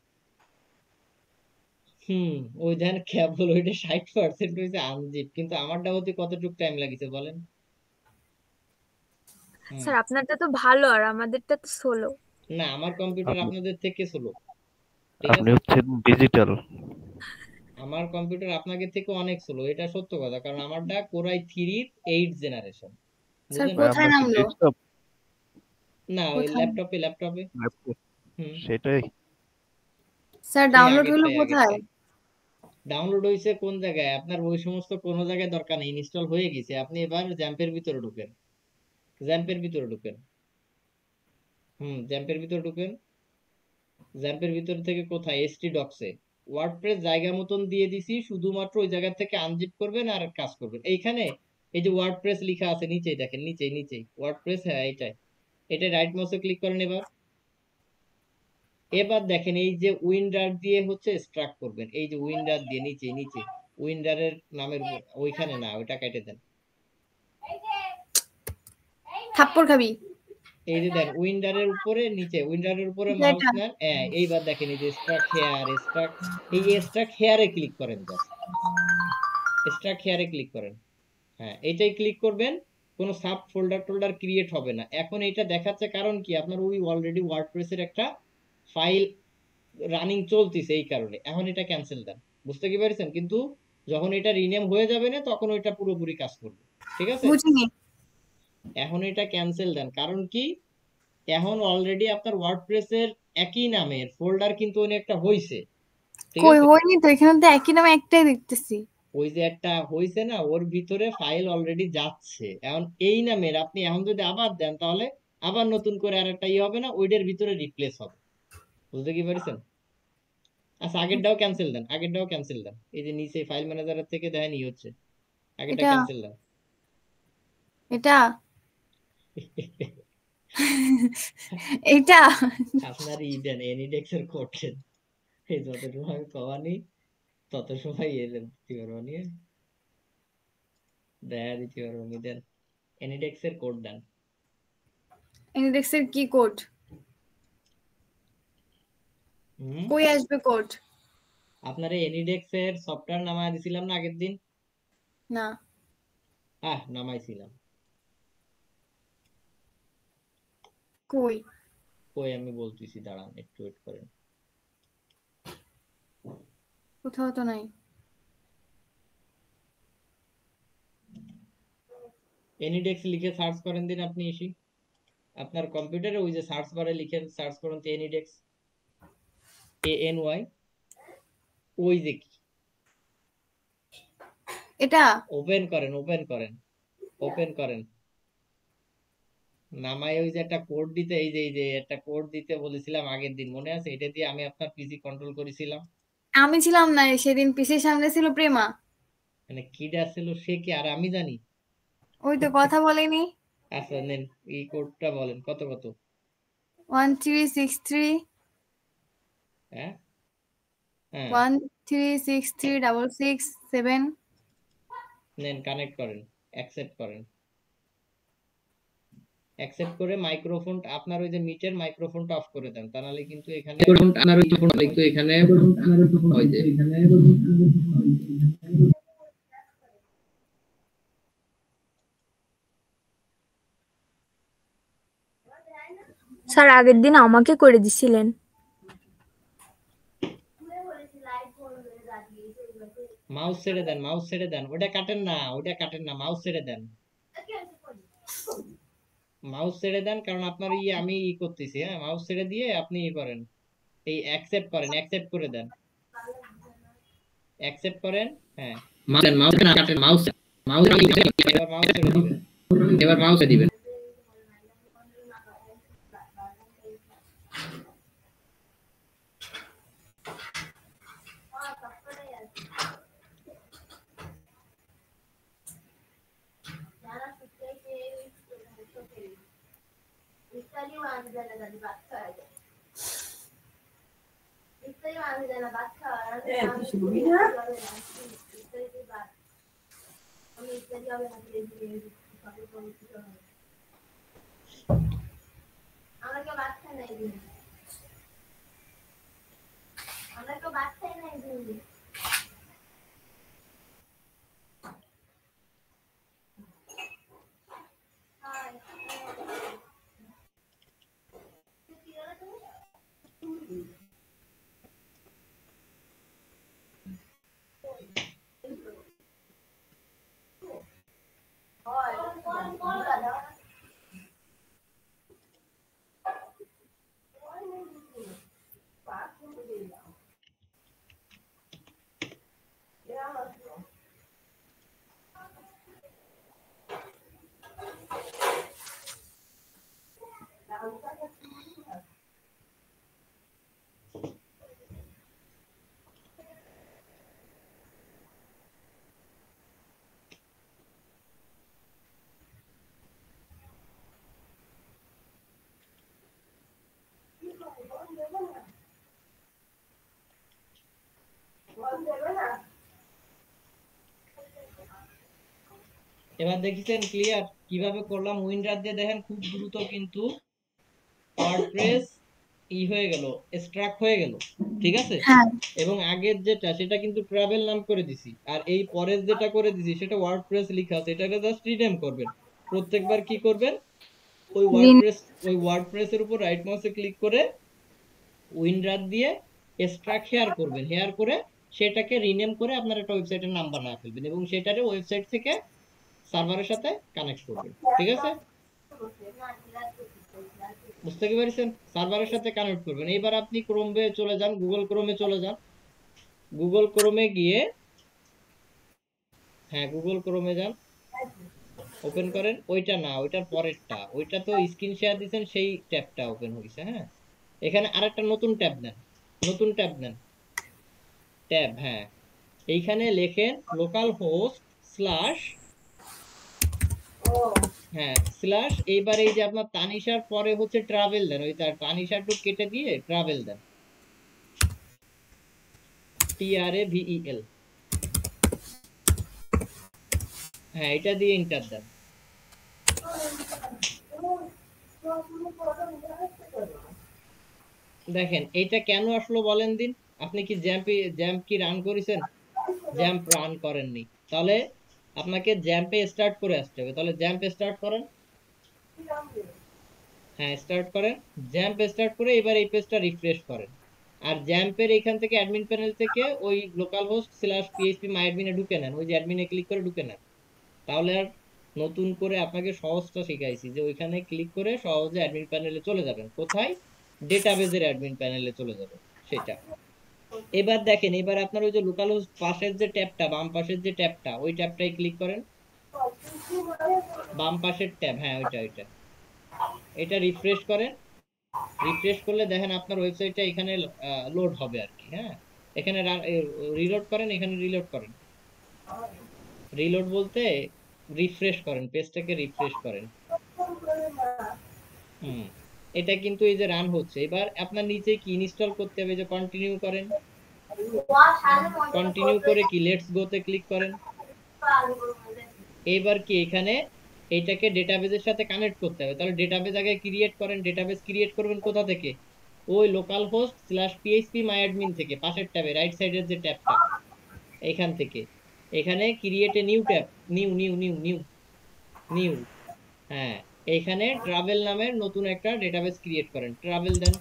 ওই দেন কেবল ওইটা 60% হয়েছে আনজিপ, কিন্তু আমারটা হতে কতটুকু টাইম লাগিছে বলেন। হুম স্যার আপনারটা তো ভালো আর আমাদেরটা তো স্লো। না, আমার কম্পিউটার আপনি আপনাদের থেকে স্লো, ঠিক আপনি আছে। হচ্ছেন ডিজিটাল। আমার কম্পিউটার আপনাদের থেকে অনেক স্লো, এটা সত্য কথা, কারণ আমারটা কোরাই 3 8 জেনারেশন, স্যার বুঝলেন। কোথায় আপনার কি নামলো? ডেস্কটপ? না ওই কোথায়? ল্যাপটপে ল্যাপটপে। ল্যাপটপ? হুম সেটাই। স্যার এই ডাউনলোড হলো আগেরটাই কোথায়? আগেরটাই ডাউনলোড হয়েছে কোন জায়গায়, আপনার ওই সমস্ত কোনো জায়গায় দরকার নেই, ইনস্টল হয়ে গেছে। আপনি এবার জ্যাম্পের ভিতরে ঢুকেন, জ্যাম্পের ভিতরে ঢুকেন। জ্যাম্পের ভিতরে ঢুকেন, জ্যাম্পের ভিতর থেকে কোথায়, এসটি ডক্সে ওয়ার্ডপ্রেস জায়গা মতন দিয়ে দিছি, শুধুমাত্র ওই জায়গা থেকে আনজিপ করবেন আর কাজ করবেন। এইখানে এই যে ওয়ার্ডপ্রেস লেখা আছে নিচেই দেখেন, নিচেই নিচেই ওয়ার্ডপ্রেস, হ্যাঁ এটাই, এটা রাইট মাউসে ক্লিক করেন। এবার এবার দেখেন এই যে উইন্ডার দিয়ে হচ্ছে এক্সট্রাক্ট করবেন, এই যে উইন্ডার দিয়ে নিচে নিচে উইন্ডারের নামের ওইখানে না, ওইটা কেটে দেন। থাপ্পড় খাবি? এই যে দেন উইন্ডারের উপরে নিচে, উইন্ডারের উপরে এটা মাউস এটা। নেন, হ্যাঁ এইবার দেখেন এই যে এক্সট্রাক্ট হেয়ার, এক্সট্রাক্ট, এই এক্সট্রাক্ট হেয়ারে ক্লিক করেন, জাস্ট এক্সট্রাক্ট হেয়ারে ক্লিক করেন। হ্যাঁ এইটাই ক্লিক করবেন, কোনো সাব ফোল্ডার টোল্ডার ক্রিয়েট হবে না। এখন এটা দেখাচ্ছে কারণ কি, আপনার ওই অলরেডি ওয়ার্ডপ্রেসের একটা ফাইল রানিং চলতেছে, এই কারণে। এখন এটা ক্যান্সেল দেন, বুঝতে কি পারছেন। কিন্তু যখন এটা রিনেম হয়ে যাবে না, তখন ওইটা পুরোপুরি কাজ করবে, ঠিক আছে। বুঝিনি। এখন এটা ক্যান্সেল দেন, কারণ কি, এখন অলরেডি আপনার ওয়ার্ডপ্রেসের একই নামের ফোল্ডার কিন্তু অনেক একটা হইছে, ঠিক কই আছে। হয়নি তো, এখানে তো একই নামে একটাই দেখতেছি। ওই যে একটা হইছে না, ওর ভিতরে ফাইল অলরেডি যাচ্ছে। এখন এই নামের আপনি এখন যদি আবার দেন, তাহলে আবার নতুন করে আর একটা হবে না, ওইটার ভিতরে রিপ্লেস হবে, বুঝতে কি পারছেন। আচ্ছা আগেরটাও ক্যান্সেল দেন, আগেরটাও ক্যান্সেল দেন, এই যে নিচে ফাইল ম্যানেজারের থেকে দেখেন হচ্ছে, আগেরটা এটা ক্যান্সেল দেন। এটা এটা আপনার দেন এনিডেক্স এর কোড দেন, এই যত সময় কমানি তত সময় এলেন দিতে পারবো নিয়ে, দেখা দিতে পারবো নি। দেন এনিডেক্স এর কোড দেন। ইন্ডেক্সের কি কোড? হুম কই আসবে কোড? আপনারে এনিডেক্স এর সফটওয়্যার নামায় দিছিলাম না আগের দিন, না। নামাইছিলাম। কই? কই আমি বলতেছি, দাঁড়ান একটু ওয়েট করেন। কোথাও তো নাই। এনিডেক্স লিখে সার্চ করেন দিন আপনি এসে, আপনার কম্পিউটারে ওই যে সার্চ বারে লিখে সার্চ করুন তো এনিডেক্স, ANY, ওই যে কি, এটা ওপেন করেন, ওপেন করেন, ওপেন করেন, নামায় ওই যে একটা কোড দিতে, এই যে একটা কোড দিতে বলেছিলাম আগের দিন, মনে আছে, এটা দিয়ে আমি আপনার পিসি কন্ট্রোল করেছিলাম। আমি ছিলাম না সেদিন, পিসির সামনে ছিল প্রেমা। মানে কিডা ছিল সে কি আর আমি জানি। ওই তো কথা বলেনি। আচ্ছা নেন, এই কোডটা বলেন, কত কত। 1363 হ্যাঁ হ্যাঁ 13636667। নেন কানেক্ট করেন, অ্যাকসেপ্ট করেন, অ্যাকসেপ্ট করে মাইক্রোফোন আপনার ওই যে মিটের মাইক্রোফোনটা অফ করে দেন, তা নাহলে কিন্তু এখানে আপনার ওই ফোন কিন্তু এখানে ওই যে স্যার আগের দিন আমাকে করে দিছিলেন। মাউস ছেড়ে দেন, মাউস ছেড়ে দেন, ওটা কাটেন না, ওটা কাটেন না, মাউস ছেড়ে দেন। মাউস ছেড়ে দেন, কারণ আপনার আমি করতেছি। হ্যাঁ, মাউস ছেড়ে দিয়ে আপনি করেন, এই অ্যাকসেপ্ট করেন, অ্যাকসেপ্ট করে দেন, অ্যাকসেপ্ট করেন। হ্যাঁ, মাউস মাউস মাউস এবার মাউস ছেড়ে দিবেন, এবার মাউসে দিবেন। এবার দেখেছেন ক্লিয়ার কিভাবে করলাম? উইন্ডার দিয়ে দেখেন খুব দ্রুত কিন্তু ওয়ার্ডপ্রেস হয়ে গেল, স্ট্রাক হয়ে গেল। ঠিক আছে, হ্যাঁ এবং আগের যেটা সেটা কিন্তু ট্রাভেল নাম করে দিছি, আর এই পরের যেটা করে দিছি সেটা ওয়ার্ডপ্রেস লেখা আছে, এটাকে জাস্ট রিনেম করবেন। প্রত্যেকবার কি করবেন, ওই ওয়ার্ডপ্রেসের উপর রাইট মাউসে ক্লিক করে উইন্ডার দিয়ে স্ট্রাক হেয়ার করবেন, হেয়ার করে সেটাকে রিনেম করে আপনার একটা ওয়েবসাইটের নাম বানায় ফেলবেন, এবং সেটারে ওয়েবসাইট থেকে সার্ভারের সাথে কানেক্ট করবেন। ঠিক আছে, বুঝতে কি পারছেন? সার্ভারের সাথে কানেক্ট করবেন। এইবার আপনি ক্রোমে চলে যান, গুগল ক্রোমে চলে যান। গুগল ক্রোমে গিয়ে, হ্যাঁ গুগল ক্রোমে যান, ওপেন করেন। ওইটা না, ওইটার পরেরটা, ওইটা তো স্ক্রিন শেয়ার দিয়েছেন, সেই ট্যাবটা ওপেন হয়েছে। হ্যাঁ, এখানে আরেকটা নতুন ট্যাব নেন, নতুন ট্যাব নেন, ট্যাব। হ্যাঁ, এইখানে লেখেন লোকাল হোস্ট স্ল্যাশ, হ্যাঁ স্ল্যাশ, এইবার এই যে আপনার তানিশার পরে হচ্ছে ট্রাভেল দেন, ওই তার তানিশাটু কেটে দিয়ে ট্রাভেল দেন, TRAVEL। হ্যাঁ, এটা দিয়ে এন্টার দেন। দেখেন এটা কেন আসলো বলেন দিন, আপনি কি জ্যাম্প কি রান করেছেন? জ্যাম্প রান করেননি, তাহলে আপনাকে জ্যাম্পে স্টার্ট করে আসতে হবে। তাহলে জ্যাম্প স্টার্ট করেন, হ্যাঁ স্টার্ট করেন, জ্যাম্প স্টার্ট করে এবার এই পেজটা রিফ্রেশ করেন। আর জ্যাম্পের এখান থেকে অ্যাডমিন প্যানেল থেকে ওই local host slash PHP my অ্যাডমিনে ঢুকে নেন, ওই যে অ্যাডমিনে ক্লিক করে ঢুকে নেন। তাহলে আর নতুন করে আপনাকে সহজটা শিখাইছি যে ওইখানে ক্লিক করে সহজে অ্যাডমিন প্যানেলে চলে যাবেন। কোথায়? ডেটাবেজের অ্যাডমিন প্যানেলে চলে যাবেন সেটা। এবার দেখেন, এবার আপনার ওই যে লোকাল হোস্ট পাশের যে ট্যাবটা, বাম পাশের যে ট্যাবটা, ওই ট্যাবটাই ক্লিক করেন, বাম পাশের ট্যাব, হ্যাঁ ওইটা ওইটা, এটা রিফ্রেশ করেন। রিফ্রেশ করলে দেখেন আপনার ওয়েবসাইটটা এখানে লোড হবে আর কি। হ্যাঁ, এখানে রিলোড করেন, এখানে রিলোড করেন, রিলোড বলতে রিফ্রেশ করেন, পেজটাকে রিফ্রেশ করেন। হুম, এটা কিন্তু এই যে রান হচ্ছে। এবার আপনার নিচে কি ইনস্টল করতে হবে, যে কন্টিনিউ করেন, কন্টিনিউ করে কি লেটস গো তে ক্লিক করেন। এবার কি এখানে এটাকে ডেটাবেজের সাথে কানেক্ট করতে হবে, তাহলে ডেটাবেজ আগে ক্রিয়েট করেন। ডেটাবেজ ক্রিয়েট করবেন কোথা থেকে? ওই লোকাল হোস্ট স্ল্যাশ পিএইচপি মাই অ্যাডমিন থেকে, পাশের ট্যাবে রাইট সাইডের যে ট্যাবটা, এখান থেকে এখানে create a new tab, new new new new new, হ্যাঁ এখানে ট্রাভেল নামের নতুন একটা ডেটাবেস ক্রিয়েট করেন, ট্রাভেল দেন।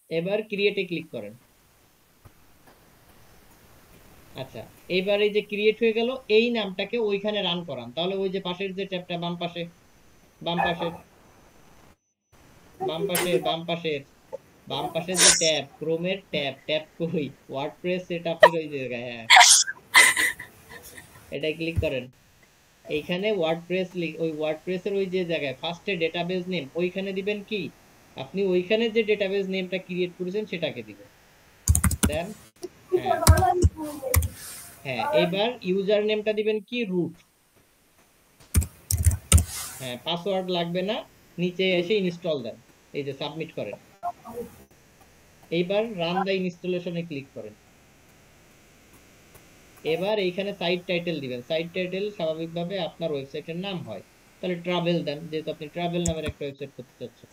এবার ক্রিয়েটে ক্লিক করেন, আচ্ছা, এইবার এই যে ক্রিয়েট হয়ে গেল, এই নামটাকে ওইখানে রান করান, তাহলে ওই যে পাশের যে ট্যাবটা বাম পাশে, বাম পাশের বাম পাশের বাম পাশের বাম পাশে যে ট্যাব, ক্রোমের ট্যাব, ট্যাব কই, ওয়ার্ডপ্রেস সেটআপের ওই জায়গায়, হ্যাঁ এটা ক্লিক করেন। এইখানে ওয়ার্ডপ্রেস ওই ওয়ার্ডপ্রেসের ওই যে জায়গায় ফার্স্টে ডেটাবেস নেম, ওইখানে দিবেন কি, আপনি ওইখানে যে ডেটাবেস নেমটা ক্রিয়েট করেছেন সেটাকে দিবেন। দেন হ্যাঁ হ্যাঁ, এবার ইউজার নেমটা দিবেন কি, রুট। হ্যাঁ, পাসওয়ার্ড লাগবে না, নিচে এসে ইনস্টল দেন, এই যে সাবমিট করেন। এইবার রান দ্য ইনস্টলেশনে ক্লিক করেন। এবার এইখানে সাইট টাইটেল দিবেন, সাইট টাইটেল স্বাভাবিকভাবে আপনার ওয়েবসাইটের নাম হয়, তাহলে ট্রাভেল দেন, যেহেতু আপনি ট্রাভেল নামের একটা ওয়েবসাইট করতে চাচ্ছেন।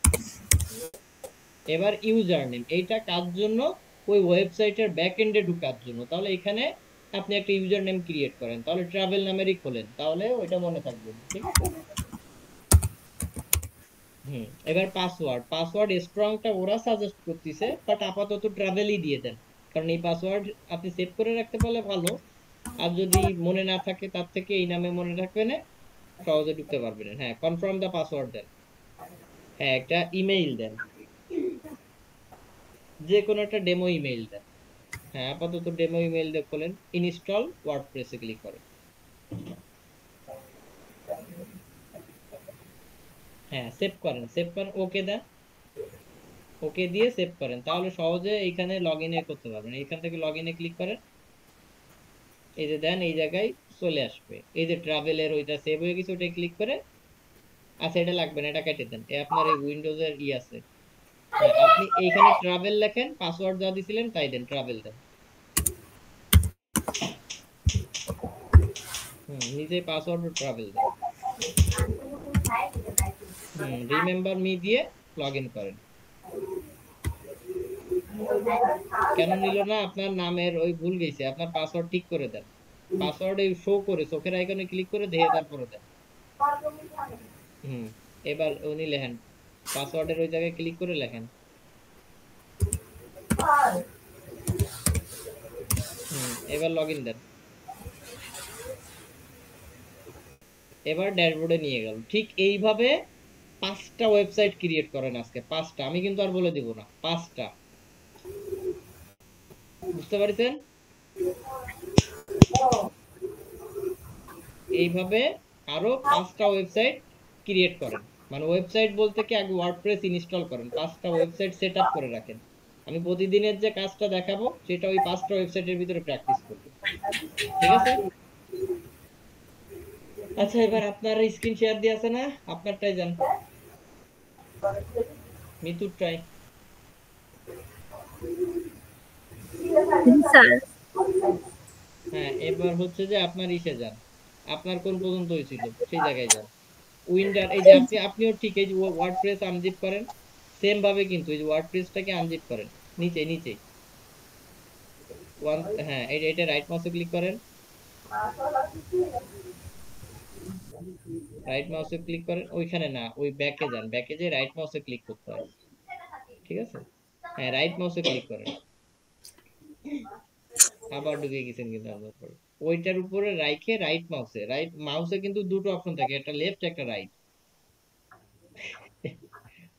এবার ইউজার নেম, এইটা কার জন্য, ওই ওয়েবসাইটের ব্যাক এন্ডে ঢোকার জন্য, তাহলে এখানে আপনি একটা ইউজার নেম ক্রিয়েট করেন, তাহলে ট্রাভেল নামেরই খোলেন, তাহলে ওইটা মনে থাকবে, ঠিক আছে। এবার পাসওয়ার্ড, পাসওয়ার্ড স্ট্রংটা ওরা সাজেস্ট করতেছে, বাট আপাতত ট্রাভেলই দিয়ে দেন, কারণ এই পাসওয়ার্ড আপনি সেভ করে রাখতে পারলে ভালো, আর যদি মনে না থাকে তার থেকে এই নামে মনে রাখবেন, সহজে ঢুকতে পারবেন। হ্যাঁ, কনফার্ম দা পাসওয়ার্ড দেন। হ্যাঁ, একটা ইমেইল দেন, যে কোনো একটা ডেমো ইমেইল দেন। হ্যাঁ, আপাতত ডেমো ইমেইল দিয়ে খোলেন, ইনস্টল ওয়ার্ডপ্রেসে ক্লিক করেন। হ্যাঁ, সেভ করেন, সেভ করেন, ওকে দেন, ওকে দিয়ে সেভ করেন, তাহলে সহজে এইখানে লগ ইন করতে পারবেন। এইখান থেকে লগ ইনে ক্লিক করেন, এই যে দেন, এই জায়গায় চলে আসবে, এই যে ট্রাভেলের ওইটা সেভ হয়ে গেছে, ওটাই ক্লিক করে, আচ্ছা এটা লাগবে না, এটা কেটে দেন, আপনার এই উইন্ডোজের আছে। হ্যাঁ, আপনি এইখানে ট্রাভেল লেখেন, পাসওয়ার্ড যা দিছিলেন তাই দেন, ট্রাভেল দেন। নিজে পাসওয়ার্ড ও ট্রাভেল দেন। রিমেম্বার মি দিয়ে লগ ইন করেন। কেন নিল না, আপনার নামের ওই ভুল গেছে, আপনার পাসওয়ার্ড ঠিক করে দেন, পাসওয়ার্ড এই শো করে চোখের আইকনে ক্লিক করে দিয়ে তারপরে দেন। এবার উনি লেখেন, পাসওয়ার্ডের ওই জায়গায় ক্লিক করে লেখেন। এবার লগ ইন দেন। এবার ড্যাশবোর্ডে নিয়ে গেল। ঠিক এইভাবে 5টা ওয়েবসাইট ক্রিয়েট করেন আজকে, 5টা, আমি কিন্তু আর বলে দিব না, 5টা। বুঝতে পারছেন? এইভাবে আরো 5টা ওয়েবসাইট ক্রিয়েট করেন, মানে ওয়েবসাইট বলতে কি, আগে ওয়ার্ডপ্রেস ইনস্টল করেন, 5টা ওয়েবসাইট সেটআপ করে রাখেন। আমি প্রতিদিনের যে কাজটা দেখাবো সেটা ওই 5টা ওয়েবসাইটের ভিতরে প্র্যাকটিস করব, ঠিক আছে? আচ্ছা, এবার আপনার স্ক্রিন শেয়ার দিয়ে আছে না, আপনারটাই যান, মিতুর ট্রাই। হ্যাঁ, এবার হচ্ছে যে আপনার ইসে যান, আপনার কোন পর্যন্ত হয়েছিল সেই জায়গায় যান। উইন্ডার, এই যে আপনিও ঠিক এই যে ওয়ার্ডপ্রেস আনজিপ করেন, সেম ভাবে কিন্তু এই যে ওয়ার্ডপ্রেসটাকে আনজিপ করেন, নিচে নিচে হ্যাঁ, এটা রাইট মাউসে ক্লিক করেন, রাইট মাউসে ক্লিক করেন, ওইখানে না, ওই ব্যাকে যান, ব্যাকে যে রাইট মাউসে ক্লিক করতে হয়, ঠিক আছে? হ্যাঁ, রাইট মাউসে ক্লিক করেন, আবার ঢুকে গেছেন কিন্তু আপনার পরে, ওইটার উপরে রাইখে রাইট মাউসে কিন্তু দুটো অপশন থাকে, একটা লেফট একটা রাইট,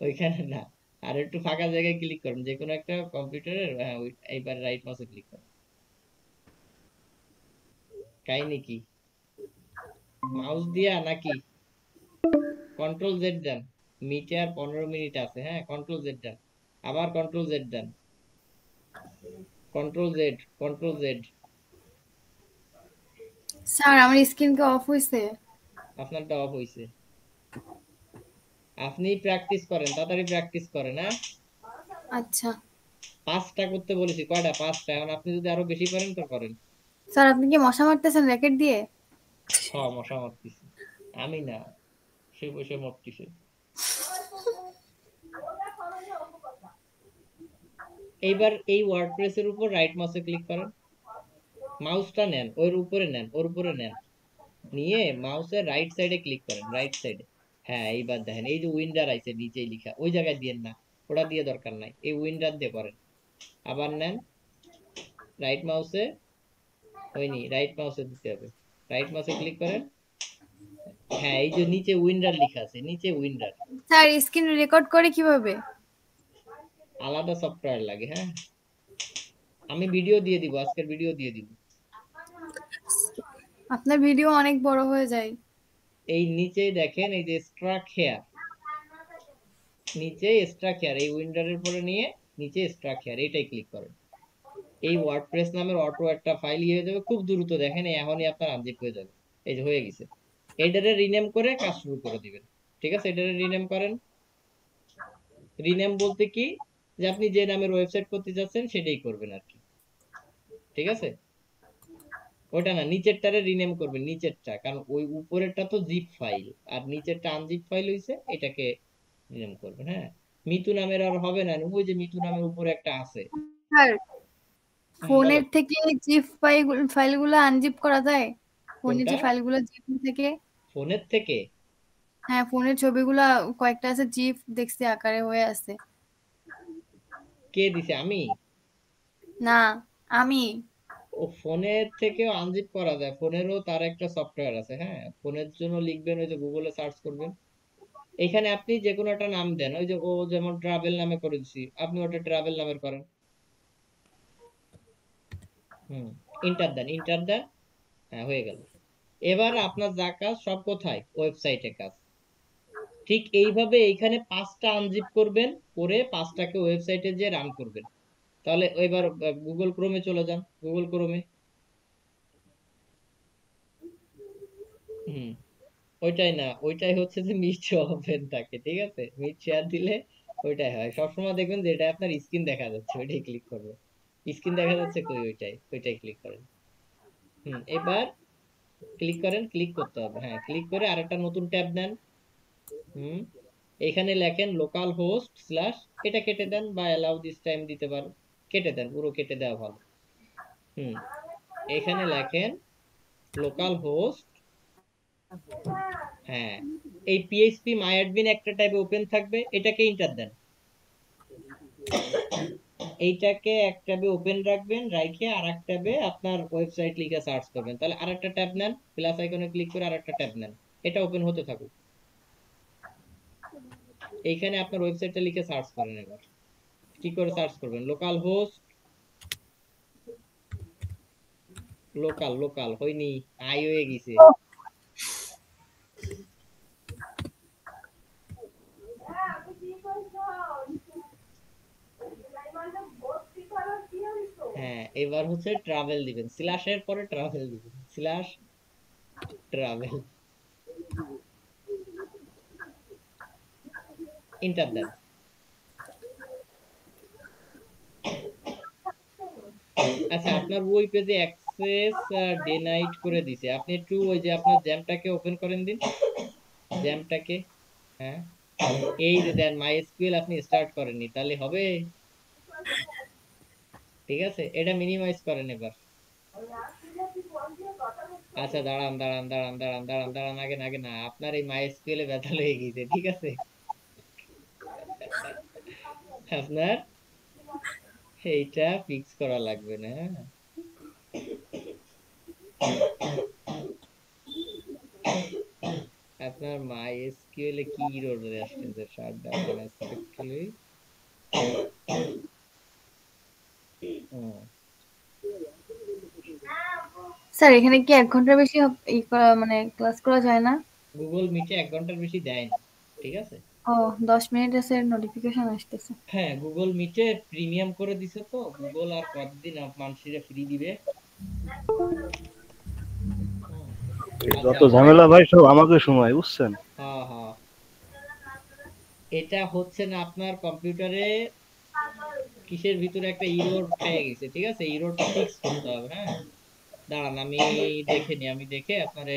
ওইখানে না, আর একটু ফাঁকা জায়গায় ক্লিক করেন, যে কোনো একটা কম্পিউটারের, হ্যাঁ এইবার রাইট মাউসে ক্লিক করেন। কাহিনী কি, মাউস দিয়া নাকি কন্ট্রোল জেড দেন, মিটে আর 15 মিনিট আছে, হ্যাঁ কন্ট্রোল জেড দেন, আবার কন্ট্রোল জেড দেন, control Z, control Z. Sir আমার স্ক্রিন কি অফ হইছে? আপনারটা অফ হইছে, আপনি প্র্যাকটিস করেন, তাড়াতাড়ি প্র্যাকটিস করেন, হ্যাঁ। আচ্ছা 5টা করতে বলেছি, কয়টা? 5টা। এখন আপনি যদি আরো বেশি পারেন তো করেন। স্যার আপনি কি মশা মারতেছেন র্যাকেট দিয়ে? হ্যাঁ, মশা মারতেছি, আমি না, সে বসে মরতেছে। এইবার এই ওয়ার্ডপ্রেসের উপর রাইট মাউসে ক্লিক করেন, মাউসটা নেন, ওর উপরে নেন, ওর উপরে নেন, নিয়ে মাউসের রাইট সাইডে ক্লিক করেন, রাইট সাইডে। হ্যাঁ, এইবার দেখেন, এই যে উইন্ডার আইছে নিচেই লেখা, ওই জায়গায় দিয়েন না, ওটা দিয়ে দরকার নাই, এই উইন্ডার দিয়ে করেন। আবার নেন, রাইট মাউসে হয়নি, রাইট মাউসে দিতে হবে, রাইট মাউসে ক্লিক করেন। হ্যাঁ, এই যে নিচে উইন্ডার লেখা আছে, নিচে উইন্ডার। স্যার স্ক্রিন রেকর্ড করে কিভাবে? আলাদা সফটওয়্যার লাগে। হ্যাঁ, আমি ভিডিও দিয়ে দিব, আজকের ভিডিও দিয়ে দিব। আপনার ভিডিও অনেক বড় হয়ে যায়। এই নিচে দেখেন, এই যে এক্সট্রা হেয়ার, নিচে এক্সট্রা হেয়ার, এই উইন্ডারের পরে নিয়ে নিচে এক্সট্রা হেয়ার, এটাই ক্লিক করেন। এই ওয়ার্ডপ্রেস নামের অটো একটা ফাইল হয়ে যাবে, খুব দ্রুত। দেখেন এখনই আপনার আনজিপ হয়ে যাবে, এই যে হয়ে গেছে। এটারে রিনেম করে কাজ শুরু করে দিবেন। ঠিক আছে, এটারে রিনেম করেন। রিনেম বলতে কি, যে আপনি যে নামের ওয়েবসাইট করতে যাচ্ছেন সেটাই করবেন আর কি। ঠিক আছে, ওটা না, নিচেরটারে রিনেম করবেন, নিচেরটা, কারণ ওই উপরেরটা তো জিপ ফাইল, আর নিচেরটা আনজিপ ফাইল হইছে, এটাকে রিনেম করবেন। হ্যাঁ, মিতু নামের আর হবে না, ওই যে মিতু নামের উপরে একটা আছে। স্যার বলেন, ফোনের থেকে জিপ ফাইলগুলো আনজিপ করা যায়? ফোনের কোনটা? যে ফাইলগুলো জিপ থেকে, ফোনের থেকে? হ্যাঁ ফোনের ছবিগুলা কয়েকটা আছে জিপ দেখছি আকারে হয়ে আছে। কে দিছে? আমি? না আমি। ও, ফোনের থেকেও আনজিপ করা যায়, ফোনেরও তার একটা সফটওয়্যার আছে। হ্যাঁ, ফোনের জন্য লিখবেন, ওই যে গুগলে সার্চ করবেন, এখানে আপনি যে কোনো একটা নাম দেন, ওই যে ও যেমন ট্রাভেল নামে করে দিছি, আপনি ওটা ট্রাভেল নামের করেন। হুম, ইন্টার দেন, ইন্টার দেন। হ্যাঁ, হয়ে গেল। এবার আপনার যা কাজ সব কোথায়? ওয়েবসাইটে কাজ। ঠিক এইভাবে এইখানে 5টা আনজিপ করবেন, করে 5টাকে ওয়েবসাইটে যে রান করবেন। তাহলে এবার গুগল ক্রোমে চলে যান, গুগল ক্রোমে। হুম, ওইটাই না, ওইটাই হচ্ছে যে মিট ওপেন থাকে। ঠিক আছে, মিট শেয়ার দিলে ওইটাই হয়। সবসময় দেখবেন যে এটা আপনার স্ক্রিন দেখা যাচ্ছে, ওইটাই ক্লিক করবেন। স্ক্রিন দেখা যাচ্ছে কই, ওইটাই, ওইটাই ক্লিক করেন। এবার ক্লিক করেন, ক্লিক করতে হবে। হ্যাঁ, ক্লিক করে আরেকটা নতুন ট্যাব নেন। হুম, এখানে লেখেন লোকাল হোস্ট স্ল্যাশ, এটা কেটে দেন বা অ্যালাউ দিস টাইম দিতে পারেন, কেটে দেন, পুরো কেটে দেওয়া ভালো। হুম, এখানে লেখেন লোকাল হোস্ট। হ্যাঁ, এই পিএইচপি মাই অ্যাডমিন একটা ট্যাবে ওপেন থাকবে, এটাকে ইন্টার দেন। এইটাকে এক ট্যাবে ওপেন রাখবেন, রাইখে আর এক ট্যাবে আপনার ওয়েবসাইট লিখে সার্চ করবেন। তাহলে আরেকটা ট্যাব নেন, প্লাস আইকনে ক্লিক করে আরেকটা ট্যাব নেন, এটা ওপেন হতে থাকুক। এইখানে আপনার ওয়েবসাইটটা লিখে সার্চ করেন। এবার কি করে সার্চ করবেন? লোকাল হোস্ট, লোকাল, লোকাল হয়নি, আই হয়ে গেছে। হ্যাঁ, এবার হচ্ছে ট্রাভেল দিবেন, স্ল্যাশের পরে ট্রাভেল দিবেন, স্ল্যাশ ট্রাভেল, ইন্টার দেন। আচ্ছা, আপনার ওই পেজে অ্যাক্সেস ডিনাইড করে দিছে, আপনি একটু ওই যে আপনার জ্যামটাকে ওপেন করেন দিন, জ্যামটাকে। হ্যাঁ, এই যে দেন মাইএসকিউএল আপনি স্টার্ট করেননি, তাহলে হবে? ঠিক আছে, এটা মিনিমাইজ করেন এবার। আচ্ছা, দাঁড়ান দাঁড়ান দাঁড়ান দাঁড়ান দাঁড়ান দাঁড়ান, আগে না, আগে না, আপনার এই মাইএসকিউএল এ ব্যথা লেগে গেছে। ঠিক আছে, আপনার এইটা ফিক্স করা লাগবে না। হ্যাঁ, আপনার মাইএসকিউএল এ কি এরর আসছে? Shutdown unexpectedly. স্যার এখানে কি 1 ঘন্টার বেশি মানে ক্লাস করা যায় না? গুগল মিটে 1 ঘন্টার বেশি দেয় না। ঠিক আছে, ও 10 মিনিট আছে, নোটিফিকেশন আসতেছে। হ্যাঁ, গুগল মিটে প্রিমিয়াম করে দিছে, তো গুগল আর কতদিন মানুষের ফ্রি দিবে? হুম, আচ্ছা, যত ঝামেলা ভাই সব আমাকে সময় বুঝছেন। হ্যাঁ হ্যাঁ, এটা হচ্ছে না, আপনার কম্পিউটারে কিসের ভিতরে একটা ইরর পেয়ে গেছে। ঠিক আছে, ইররটা ফিক্স করতে হবে। হ্যাঁ, দাঁড়ান, আমি দেখে নি, আমি দেখে আপনারে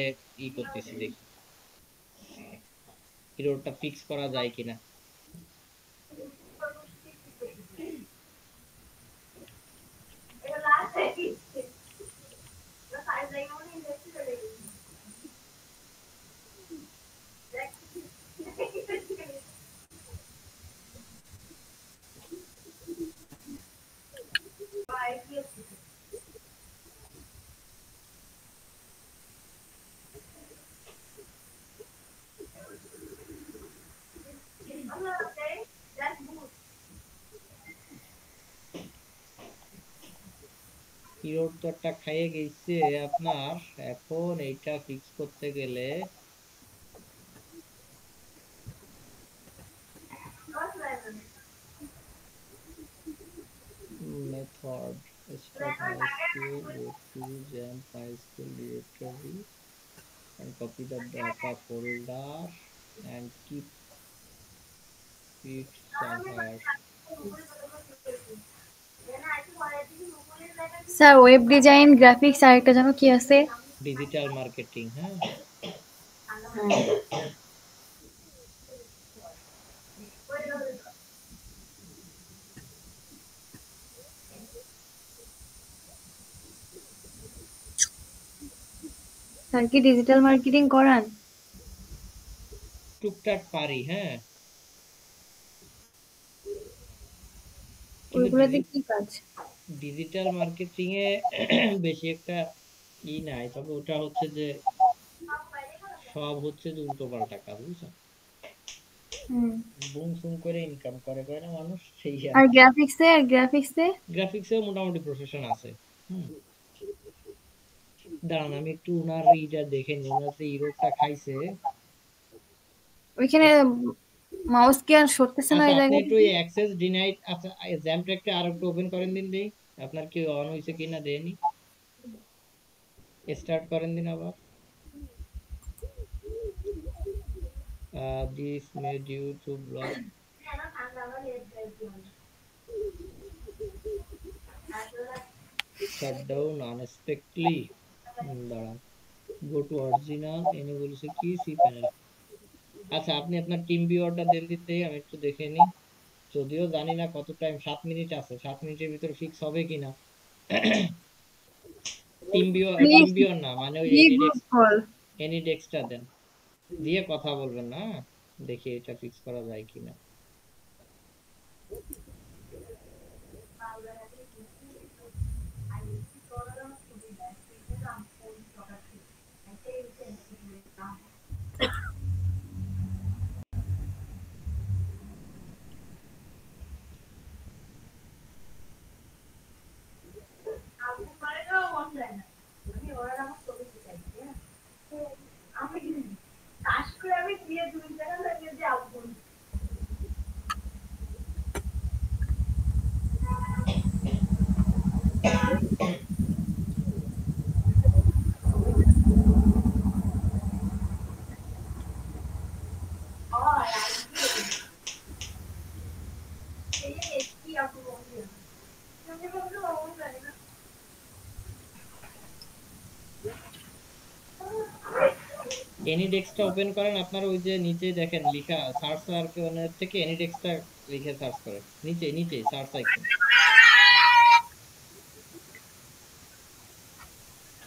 করতেছি, দেখি ইররটা ফিক্স করা যায় কিনা। ইরোর তো একটা খাইয়ে গেছে আপনার। এখন এইটা ফিক্স করতে গেলে method stop mysql go to jump mysql directory and copy the data folder and keep it somewhere. Sir web design graphics আর একটা যেন কি আছে? ডিজিটাল মার্কেটিং, হ্যাঁ। স্যার কি ডিজিটাল মার্কেটিং করান? টুকটাক পারি, হ্যাঁ। ওইগুলোতে কি কাজ? ডিজিটাল মার্কেটিং এ বেশি একটা ই নাই, তবে ওটা হচ্ছে যে সব হচ্ছে যে উল্টো পাল্টা কাজ, বুঝছেন? বুম সুম করে ইনকাম করে করে না মানুষ, সেই আর গ্রাফিক্সে গ্রাফিক্সেও মোটামুটি প্রফেশন আছে। দাঁড়ান আমি একটু উনার ইটা দেখে নিই, উনার যে ইরোডটা খাইছে। ওইখানে মাউস কি আর সরতেছে না আচ্ছা ওই আপনি জায়গায়? একটু অ্যাক্সেস ডিনাইড, আচ্ছা জ্যাম্পটা আর একটু ওপেন করেন দিন দেই, আপনার কি অন হইছে কিনা দেনি, স্টার্ট করেন দিন আবার। this may due to block shutdown unexpectedly. দাঁড়ান, go to original এনে বলেছে কি সি প্যানেল। আচ্ছা আপনি আপনার টিম ভিউয়ারটা দেন দিতে, আমি একটু দেখে নিই। যদিও জানি না কত টাইম, 7 মিনিট আছে, 7 মিনিটের ভিতরে ফিক্স হবে কিনা। টিম ভিউয়ার না, মানে ওই এনিডেক্সটা দেন, দিয়ে কথা বলবেন না, দেখি এটা ফিক্স করা যায় কিনা। এনিডেক্সটা ওপেন করেন, আপনার ওই যে নিচে দেখেন লেখা সার্চ আইকনের থেকে এনিডেক্সটা লিখে সার্চ করেন, নিচে নিচে সার্চ আইকন,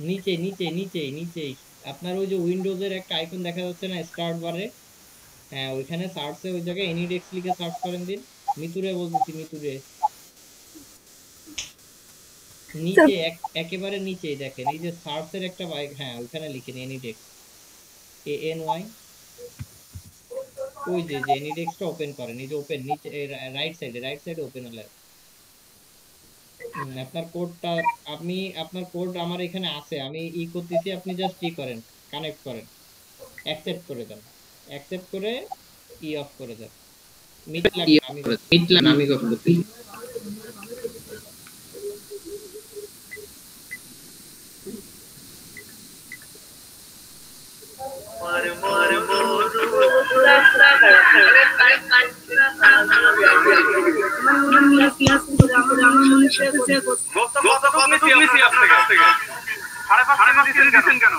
নিচে নিচে নিচে নিচে আপনার ওই যে উইন্ডোজের একটা আইকন দেখা যাচ্ছে না স্টার্ট বারে, হ্যাঁ ওইখানে সার্চে ওই জায়গায় এনিডেক্স লিখে সার্চ করেন দিন। মিতুরে বলতেছি, মিতুরে নিচে একেবারে নিচেই দেখেন এই যে সার্চের একটা হ্যাঁ ওইখানে লিখেন এনিডেক্স, ANY। ওই যে এনিডেক্সটা ওপেন করেন, এই যে ওপেন নিচে রাইট সাইডে ওপেন হলে আপনার কোডটা, আমি আপনার কোড আমার এখানে আছে, আমি ই করতেছি, আপনি জাস্ট ই করেন, কানেক্ট করেন, অ্যাকসেপ্ট করে দেন, অ্যাকসেপ্ট করে ই অফ করে দেন। মিট লাগবে আমি করতেছি। কেন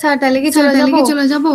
স্যার তাহলে কি চলে যাব?